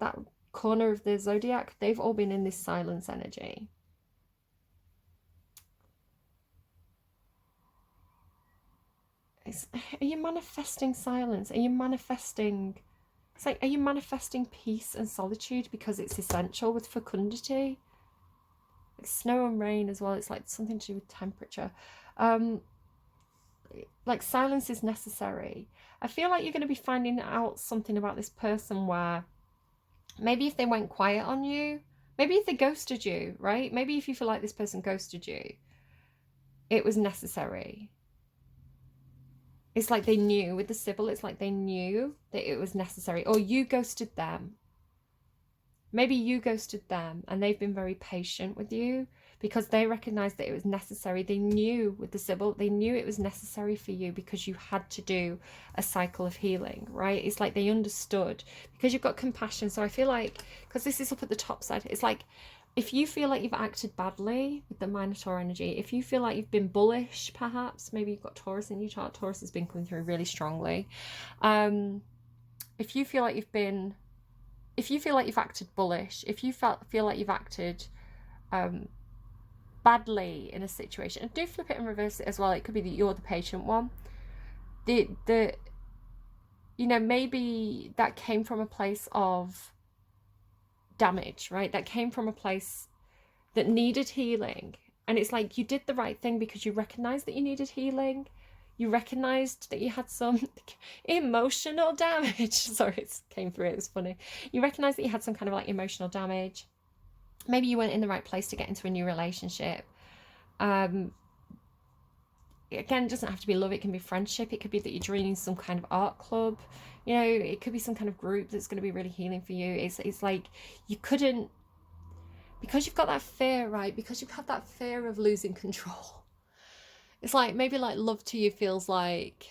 that corner of the zodiac, they've all been in this silence energy. Are you manifesting silence? Are you manifesting... It's like, are you manifesting peace and solitude because it's essential with fecundity? Like snow and rain as well. It's like something to do with temperature. Like silence is necessary. I feel like you're going to be finding out something about this person where maybe if they went quiet on you, maybe if they ghosted you, right? Maybe if you feel like this person ghosted you, it was necessary. It's like they knew with the Sybil, it's like they knew that it was necessary. Or you ghosted them. Maybe you ghosted them and they've been very patient with you because they recognized that it was necessary. They knew with the Sybil, they knew it was necessary for you because you had to do a cycle of healing, right? It's like they understood because you've got compassion. So I feel like, because this is up at the top side, it's like if you feel like you've acted badly with the Minotaur energy, if you feel like you've been bullish, perhaps, maybe you've got Taurus in your chart, Taurus has been coming through really strongly. If you feel like you've acted bullish, if you feel like you've acted badly in a situation, and do flip it and reverse it as well. It could be that you're the patient one. Maybe that came from a place of damage, right? That came from a place that needed healing. And it's like you did the right thing because you recognized that you needed healing. You recognized that you had some emotional damage. Sorry, it came through. It was funny. You recognized that you had some kind of like emotional damage. Maybe you weren't in the right place to get into a new relationship. Again, it doesn't have to be love. It can be friendship. It could be that you're joining some kind of art club. You know, it could be some kind of group that's going to be really healing for you. It's like you couldn't, because you've got that fear, right? Because you've had that fear of losing control. It's like maybe like love to you feels like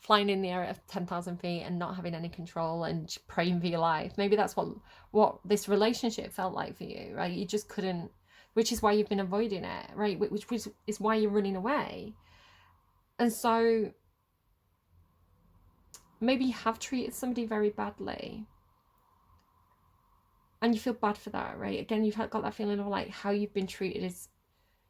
flying in the air at 10,000 feet and not having any control and praying for your life. Maybe that's what this relationship felt like for you, right? You just couldn't, which is why you've been avoiding it, right? Which is why you're running away. And so maybe you have treated somebody very badly and you feel bad for that, right? Again, you've got that feeling of like how you've been treated is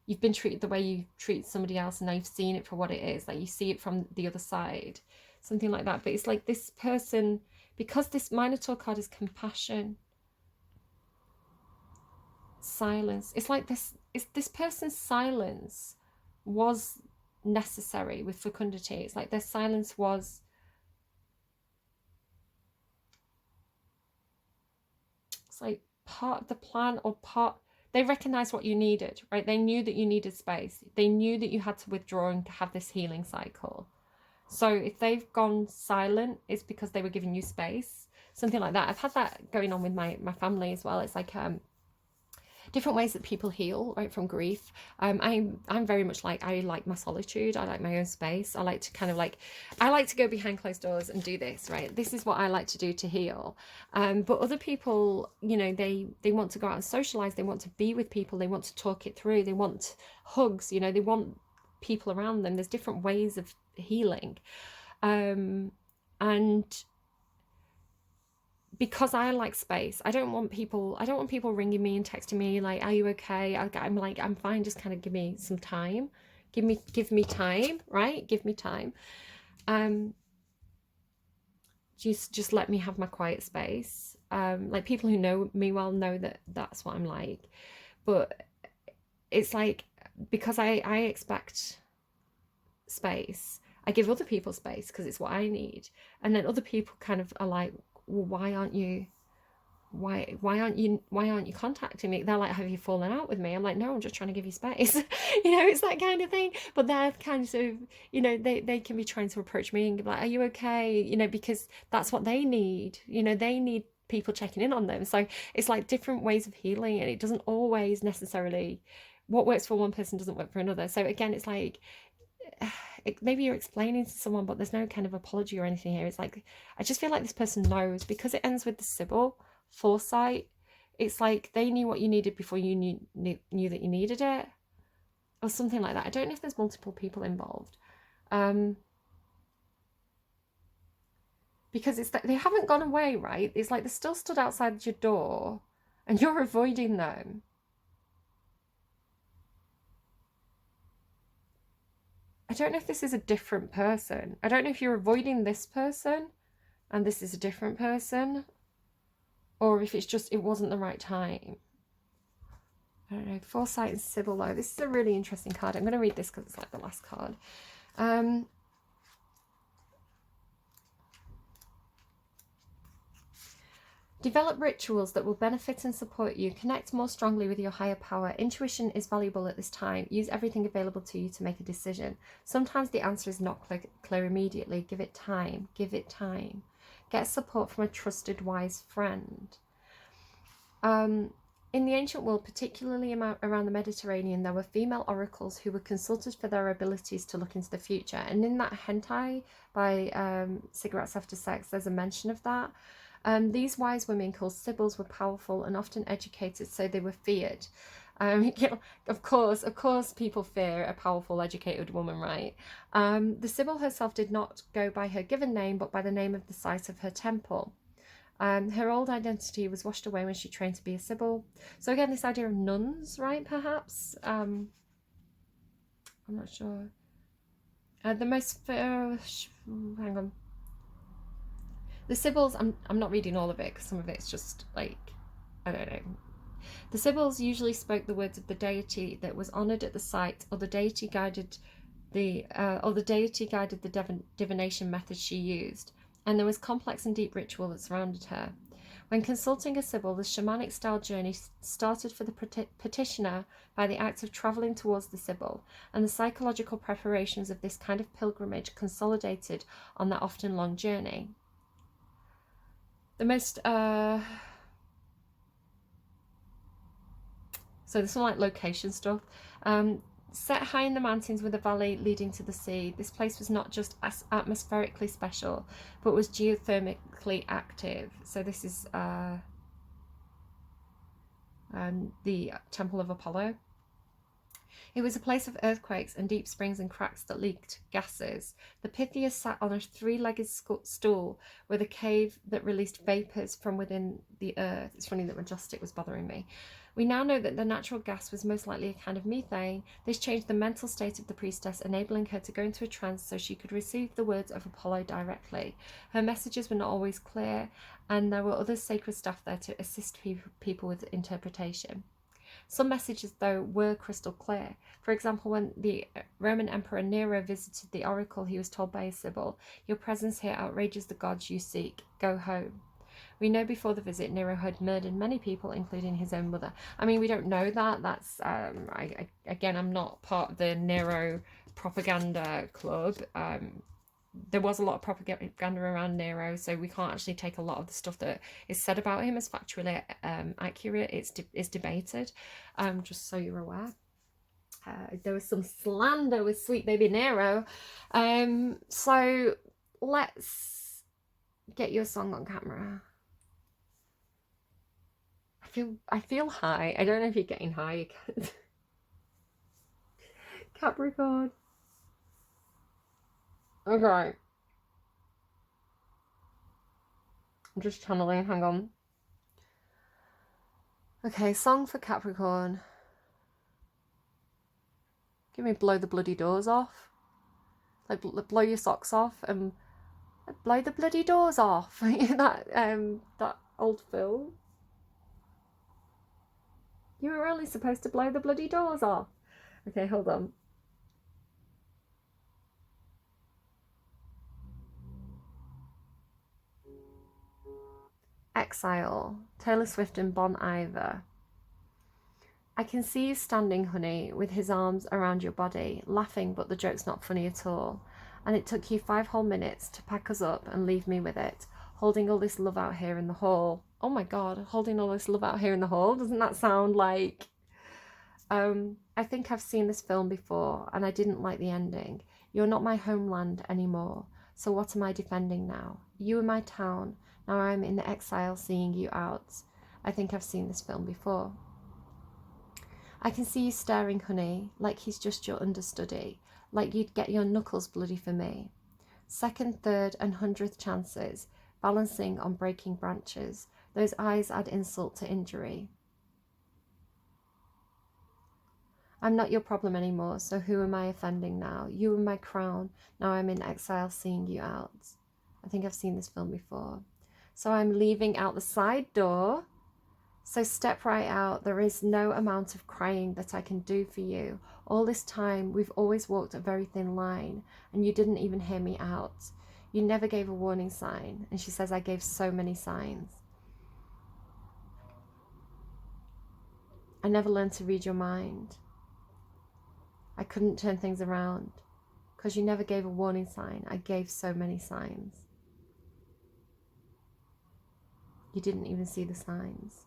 you've been treated the way you treat somebody else, and now you've seen it for what it is. Like you see it from the other side, something like that. But it's like this person, because this Minotaur card is compassion, silence. It's like this person's silence was necessary with fecundity. It's like their silence was like part of the plan, or part, they recognized what you needed, right? They knew that you needed space. They knew that you had to withdraw and have this healing cycle. So if they've gone silent, it's because they were giving you space, something like that. I've had that going on with my family as well. It's like different ways that people heal, right, from grief. I'm very much like, I like my solitude. I like my own space. I like to kind of like, I like to go behind closed doors and do this, right? This is what I like to do to heal. But other people, you know, they want to go out and socialize. They want to be with people. They want to talk it through. They want hugs, you know, they want people around them. There's different ways of healing. And because I like space, I don't want people ringing me and texting me like, are you okay? I'm like, I'm fine, just kind of give me some time. Give me time, right? Give me time. Just let me have my quiet space. Like people who know me well know that that's what I'm like. But it's like, because I expect space, I give other people space because it's what I need. And then other people kind of are like, well, why aren't you why aren't you contacting me? They're like, have you fallen out with me? I'm like, no, I'm just trying to give you space. It's that kind of thing. But they're kind of, they can be trying to approach me and be like, are you okay? Because that's what they need. They need people checking in on them. So it's like different ways of healing, and it doesn't always necessarily, what works for one person doesn't work for another. So again, it's like, maybe you're explaining to someone, but there's no kind of apology or anything here. It's like, I just feel like this person knows, because it ends with the Sybil foresight. It's like they knew what you needed before you knew that you needed it, or something like that. I don't know if there's multiple people involved, because it's that they haven't gone away, right? It's like they're still stood outside your door and you're avoiding them. I don't know if this is a different person. I don't know if you're avoiding this person and this is a different person, or if it's just, it wasn't the right time. I don't know. Foresight and Sybil, though. This is a really interesting card. I'm going to read this because it's like the last card. Develop rituals that will benefit and support you. Connect more strongly with your higher power. Intuition is valuable at this time. Use everything available to you to make a decision. Sometimes the answer is not clear immediately. Give it time. Give it time. Get support from a trusted, wise friend. In the ancient world, particularly around the Mediterranean, there were female oracles who were consulted for their abilities to look into the future. And in that hentai by Cigarettes After Sex, there's a mention of that. These wise women, called Sibyls, were powerful and often educated, so they were feared. Of course, people fear a powerful, educated woman, right? The Sibyl herself did not go by her given name, but by the name of the site of her temple. Her old identity was washed away when she trained to be a Sibyl. So again, this idea of nuns, right? Perhaps. I'm not sure. The most hang on. The Sibyls, I'm not reading all of it because some of it's just like, I don't know. The Sibyls usually spoke the words of the deity that was honoured at the site, or the deity guided the divination methods she used, and there was complex and deep ritual that surrounded her. When consulting a Sibyl, the shamanic style journey started for the petitioner by the act of travelling towards the Sibyl, and the psychological preparations of this kind of pilgrimage consolidated on that often long journey. The most so there's some like location stuff. Set high in the mountains with a valley leading to the sea, this place was not just atmospherically special, but was geothermically active. So this is the Temple of Apollo. It was a place of earthquakes and deep springs and cracks that leaked gases. The Pythias sat on a three-legged stool with a cave that released vapours from within the earth. It's funny that Majestic was bothering me. We now know that the natural gas was most likely a kind of methane. This changed the mental state of the priestess, enabling her to go into a trance so she could receive the words of Apollo directly. Her messages were not always clear, and there were other sacred staff there to assist people with interpretation. Some messages, though, were crystal clear. For example, when the Roman Emperor Nero visited the oracle, he was told by a Sibyl, "Your presence here outrages the gods you seek. Go home." We know before the visit, Nero had murdered many people, including his own mother. I mean, we don't know that. That's, again, I'm not part of the Nero propaganda club. There was a lot of propaganda around Nero, so we can't actually take a lot of the stuff that is said about him as factually accurate. It's debated, just so you're aware. There was some slander with Sweet Baby Nero. So let's get your song on camera. I feel high. I don't know if you're getting high. Capricorn. Okay. I'm just channeling, hang on. Okay, song for Capricorn. Give me Blow the Bloody Doors Off. Like, blow your socks off and blow the bloody doors off. that old film. You were only supposed to blow the bloody doors off. Okay, hold on. Exile, Taylor Swift and Bon Iver. I can see you standing, honey, with his arms around your body, laughing, but the joke's not funny at all. And it took you 5 whole minutes to pack us up and leave me with it, holding all this love out here in the hall. Oh my God, holding all this love out here in the hall? Doesn't that sound like... I think I've seen this film before, and I didn't like the ending. You're not my homeland anymore, so what am I defending now? You in my town, now I'm in exile seeing you out. I think I've seen this film before. I can see you staring, honey, like he's just your understudy, like you'd get your knuckles bloody for me. Second, third, and 100th chances, balancing on breaking branches. Those eyes add insult to injury. I'm not your problem anymore, so who am I offending now? You in my crown, now I'm in exile seeing you out. I think I've seen this film before. So I'm leaving out the side door. So step right out. There is no amount of crying that I can do for you. All this time, we've always walked a very thin line, and you didn't even hear me out. You never gave a warning sign. And she says, I gave so many signs. I never learned to read your mind. I couldn't turn things around because you never gave a warning sign. I gave so many signs. You didn't even see the signs.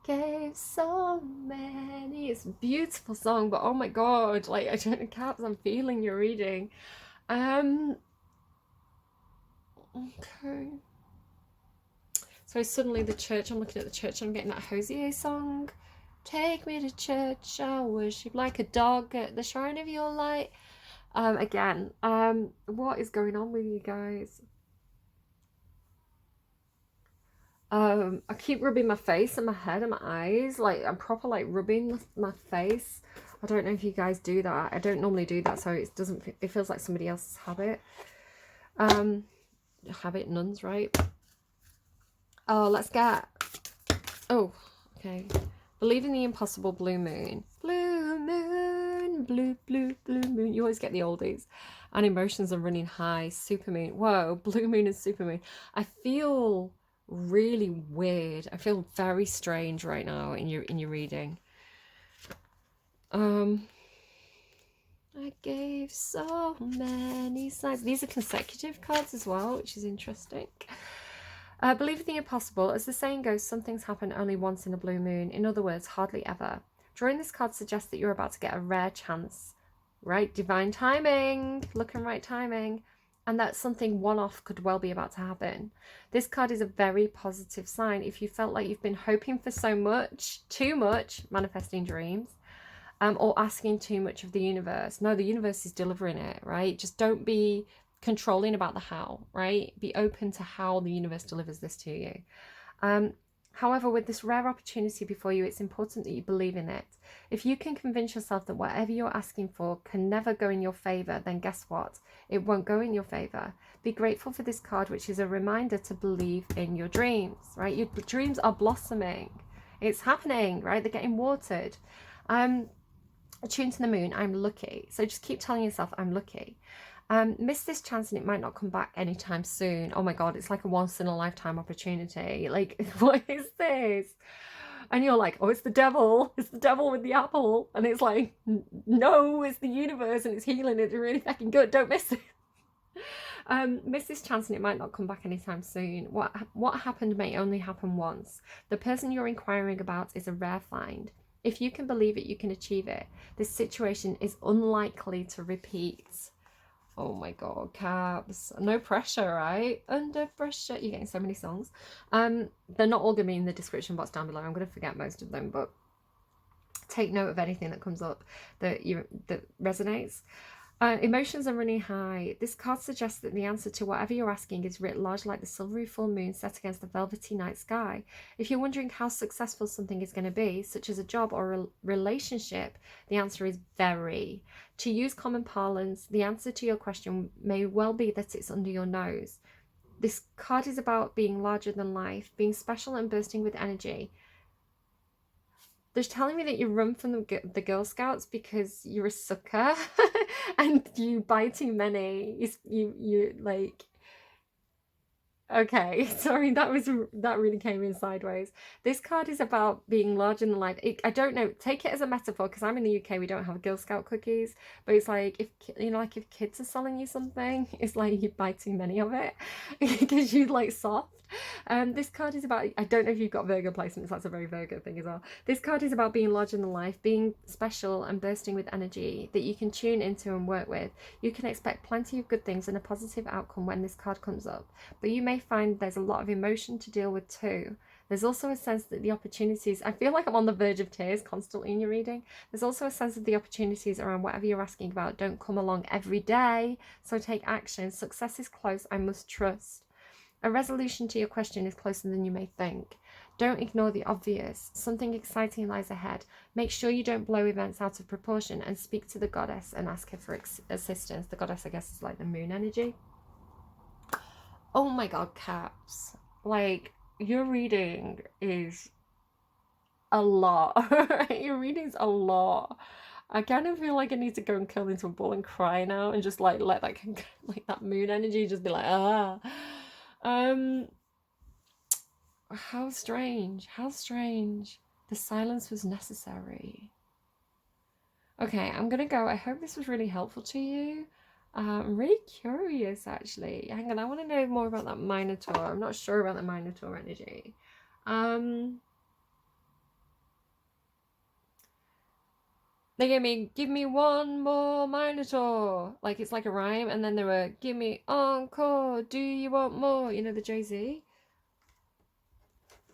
Gave so many. It's a beautiful song, but oh my God, like I don't know, Caps, I'm feeling your reading. Okay. So suddenly the church, I'm looking at the church, I'm getting that Hosier song. Take me to church, I worship like a dog at the shrine of your light. Again, what is going on with you guys? I keep rubbing my face and my head and my eyes. Like, I'm proper, like, rubbing my face. I don't know if you guys do that. I don't normally do that, so it doesn't, it feels like somebody else's habit. Habit, nuns, right? Oh, let's get, oh, okay. Believe in the impossible, blue moon. Blue moon, blue, blue, blue moon. You always get the oldies. And emotions are running high. Super moon. Whoa, blue moon and super moon. I feel really weird. I feel very strange right now in your reading. I gave so many signs. These are consecutive cards as well, which is interesting. Believe in the impossible. As the saying goes, some things happen only once in a blue moon. In other words, hardly ever. Drawing this card suggests that you're about to get a rare chance. Right? Divine timing. Luck and right timing. And that something one-off could well be about to happen. This card is a very positive sign. If you felt like you've been hoping for so much, too much, manifesting dreams, or asking too much of the universe. No, the universe is delivering it, right? Just don't be controlling about the how, right? Be open to how the universe delivers this to you. However, with this rare opportunity before you, it's important that you believe in it. If you can convince yourself that whatever you're asking for can never go in your favor, then guess what? It won't go in your favor. Be grateful for this card, which is a reminder to believe in your dreams, right? Your dreams are blossoming. It's happening, right? They're getting watered. Attuned to the moon, I'm lucky. So just keep telling yourself, I'm lucky. Miss this chance and it might not come back anytime soon. Oh my God, it's like a once in a lifetime opportunity. Like, what is this? And you're like, oh, it's the devil. It's the devil with the apple. And it's like, no, it's the universe and it's healing. It's really fucking good. Don't miss it. Miss this chance and it might not come back anytime soon. What happened may only happen once. The person you're inquiring about is a rare find. If you can believe it, you can achieve it. This situation is unlikely to repeat. Oh my God, Cabs. No pressure, right? Under pressure. You're getting so many songs. They're not all going to be in the description box down below. I'm going to forget most of them, but take note of anything that comes up that resonates. Emotions are running high. This card suggests that the answer to whatever you're asking is writ large like the silvery full moon set against the velvety night sky. If you're wondering how successful something is going to be, such as a job or a relationship, the answer is very. To use common parlance, the answer to your question may well be that it's under your nose. This card is about being larger than life, being special and bursting with energy. They're telling me that you run from the Girl Scouts because you're a sucker and you buy too many. You like, Okay, sorry, that really came in sideways. This card is about being larger than life. I don't know, take it as a metaphor because I'm in the UK, we don't have Girl Scout cookies, but it's like if like if kids are selling you something, it's like you buy too many of it because you like soft. This card is about, I don't know if you've got Virgo placements, that's a very Virgo thing as well. This card is about being larger than life, being special and bursting with energy that you can tune into and work with. You can expect plenty of good things and a positive outcome when this card comes up, but you may find there's a lot of emotion to deal with too. There's also a sense that the opportunities, I feel like I'm on the verge of tears constantly in your reading. There's also a sense that the opportunities around whatever you're asking about don't come along every day, so take action. Success is close, I must trust. A resolution to your question is closer than you may think. Don't ignore the obvious. Something exciting lies ahead. Make sure you don't blow events out of proportion, and speak to the goddess and ask her for assistance. The goddess, I guess, is like the moon energy. Oh my god, Caps. Like, your reading is a lot. Your reading's a lot. I kind of feel like I need to go and curl into a ball and cry now and just like let that like that moon energy just be like, ah. How strange. How strange. The silence was necessary. Okay, I'm gonna go. I hope this was really helpful to you. I'm really curious, actually. Hang on, I want to know more about that Minotaur. I'm not sure about the Minotaur energy. They gave me, give me one more Minotaur. Like, it's like a rhyme. And then they were, give me encore. Do you want more? You know, the Jay-Z.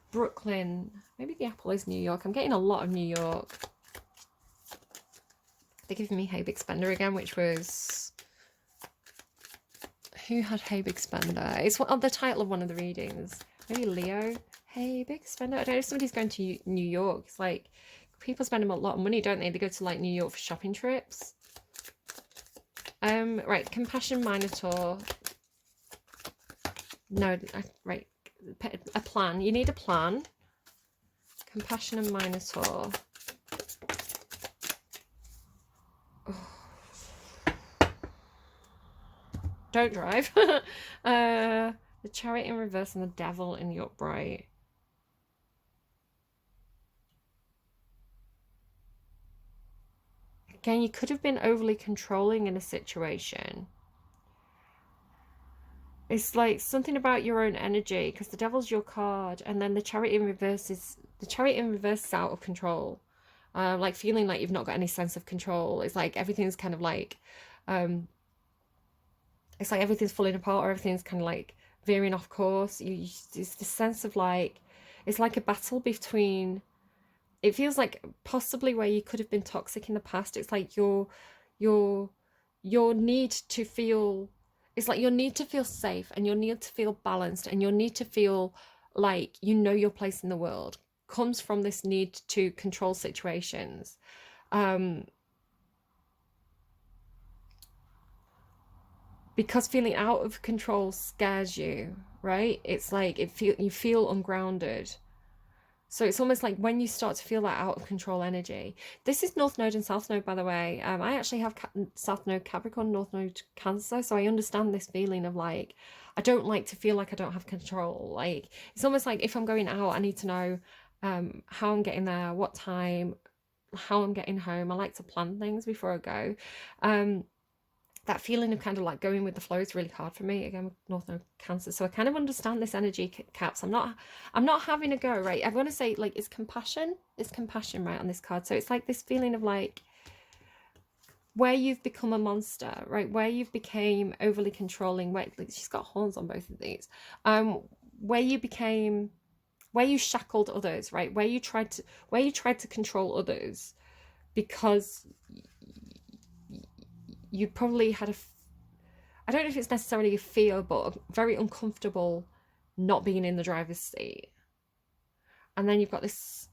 Brooklyn. Maybe the apple is New York. I'm getting a lot of New York. They're giving me Hey Big Spender again, which was... Who had Hey Big Spender? It's the title of one of the readings. Maybe Leo. Hey Big Spender. I don't know if somebody's going to New York. It's like, people spend a lot of money, don't they? They go to like New York for shopping trips. Right, Compassion Minotaur. No, right. A plan. You need a plan. Compassion and Minotaur. Oh. Don't drive. The Chariot in reverse and the Devil in the upright. Again, you could have been overly controlling in a situation. It's like something about your own energy, because the Devil's your card, and then the Chariot in reverse is out of control. Like feeling like you've not got any sense of control. It's like everything's kind of like it's like everything's falling apart, or everything's kind of like veering off course. It's this sense of like, it's like a battle between, it feels like possibly where you could have been toxic in the past. It's like your need to feel, it's like your need to feel safe, and your need to feel balanced, and your need to feel like you know your place in the world comes from this need to control situations. Because feeling out of control scares you, right? It's like you feel ungrounded. So it's almost like when you start to feel that out of control energy. This is North Node and South Node, by the way. I actually have South Node Capricorn, North Node Cancer, so I understand this feeling of like, I don't like to feel like I don't have control. Like, it's almost like if I'm going out, I need to know how I'm getting there, what time, how I'm getting home. I like to plan things before I go. That feeling of kind of like going with the flow is really hard for me. Again, with North Node Cancer, so I kind of understand this energy, Caps. I'm not having a go, right? I want to say like it's compassion right on this card. So it's like this feeling of like where you've become a monster, right? Where you've became overly controlling. Where like, she's got horns on both of these. Where you shackled others, right? Where you tried to control others because you probably had I don't know if it's necessarily a fear, but very uncomfortable not being in the driver's seat. And then you've got this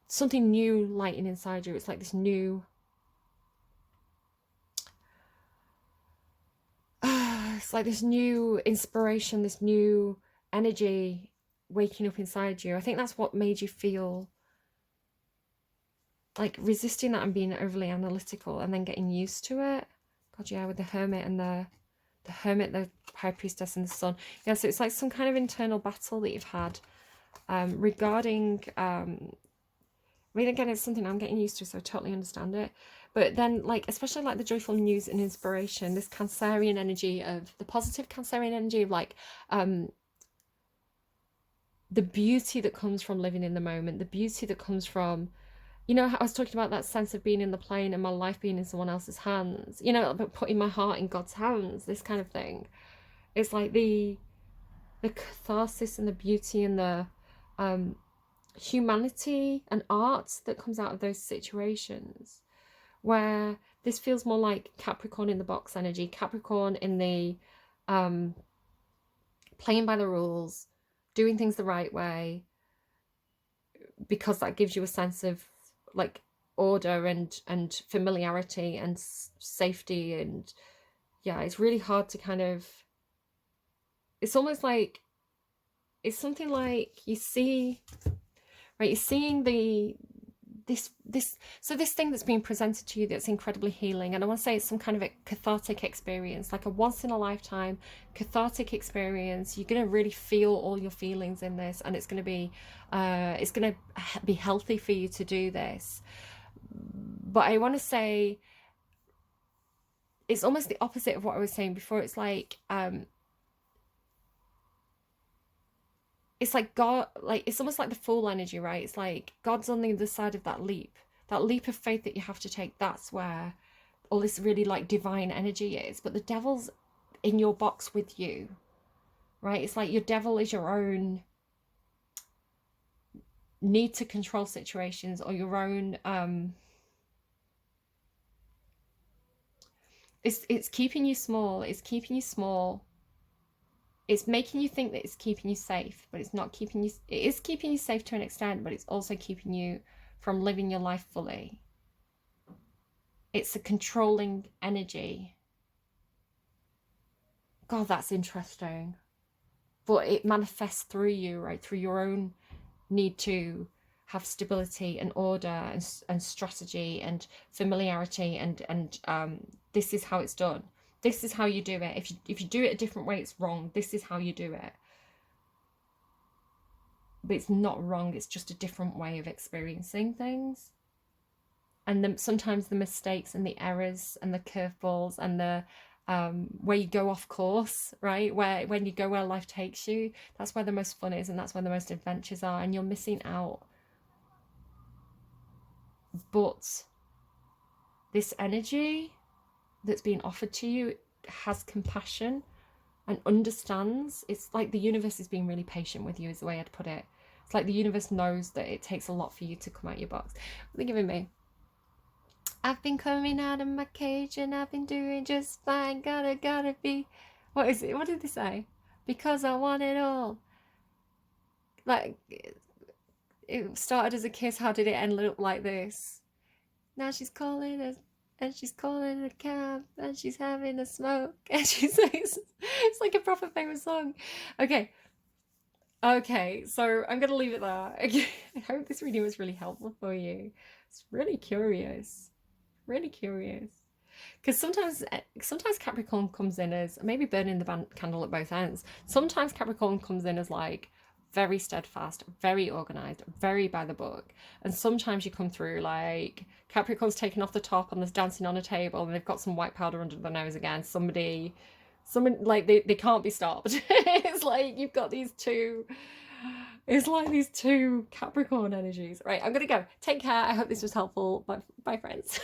something new lighting inside you. It's like this new it's like this new inspiration, this new energy waking up inside you. I think that's what made you feel like resisting that and being overly analytical, and then getting used to it. God, yeah, with the Hermit and the the Hermit, the High Priestess, and the Sun. Yeah, so it's like some kind of internal battle that you've had regarding... I mean, again, it's something I'm getting used to, so I totally understand it. But then, like, especially like the joyful news and inspiration, this Cancerian energy of the positive Cancerian energy of like the beauty that comes from living in the moment, the beauty that comes from, you know, how I was talking about that sense of being in the plane and my life being in someone else's hands, you know, but putting my heart in God's hands, this kind of thing. It's like the catharsis and the beauty and the humanity and art that comes out of those situations, where this feels more like Capricorn in the box energy, Capricorn in the playing by the rules, doing things the right way, because that gives you a sense of like order and familiarity and safety. And yeah, it's really hard to kind of, it's almost like, it's something like you see, right, you're seeing this thing that's being presented to you that's incredibly healing, and I want to say it's some kind of a cathartic experience, like a once in a lifetime cathartic experience. You're going to really feel all your feelings in this, and it's going to be healthy for you to do this. But I want to say it's almost the opposite of what I was saying before. It's like God, like it's almost like the Fool energy, right? It's like God's on the other side of that leap of faith that you have to take. That's where all this really like divine energy is. But the devil's in your box with you, right? It's like your devil is your own need to control situations, or your own it's keeping you small. It's keeping you small. It's making you think that it's keeping you safe, but it's not keeping you... It is keeping you safe to an extent, but it's also keeping you from living your life fully. It's a controlling energy. God, that's interesting. But it manifests through you, right? Through your own need to have stability and order and strategy and familiarity, and this is how it's done. This is how you do it. If you do it a different way, it's wrong. This is how you do it. But it's not wrong. It's just a different way of experiencing things. And sometimes the mistakes and the errors and the curveballs and the where you go off course, right? When you go where life takes you, that's where the most fun is, and that's where the most adventures are, and you're missing out. But this energy that's being offered to you has compassion and understands. It's like the universe is being really patient with you, is the way I'd put it. It's like the universe knows that it takes a lot for you to come out your box. What are they giving me? I've been coming out of my cage and I've been doing just fine. Gotta be... What is it? What did they say? Because I want it all. Like, it started as a kiss. How did it end up like this? Now she's calling us, and she's calling a cab, and she's having a smoke, and she's like, it's like a proper famous song. Okay, so I'm gonna leave it there. Okay. I hope this reading was really helpful for you. It's really curious, because sometimes Capricorn comes in as maybe burning the candle at both ends. Sometimes Capricorn comes in as like very steadfast, very organized, very by the book. And sometimes you come through like Capricorn's taking off the top and there's dancing on a table and they've got some white powder under their nose again. Someone like they can't be stopped. It's like you've got these two... It's like these two Capricorn energies. Right, I'm gonna go. Take care. I hope this was helpful. Bye friends.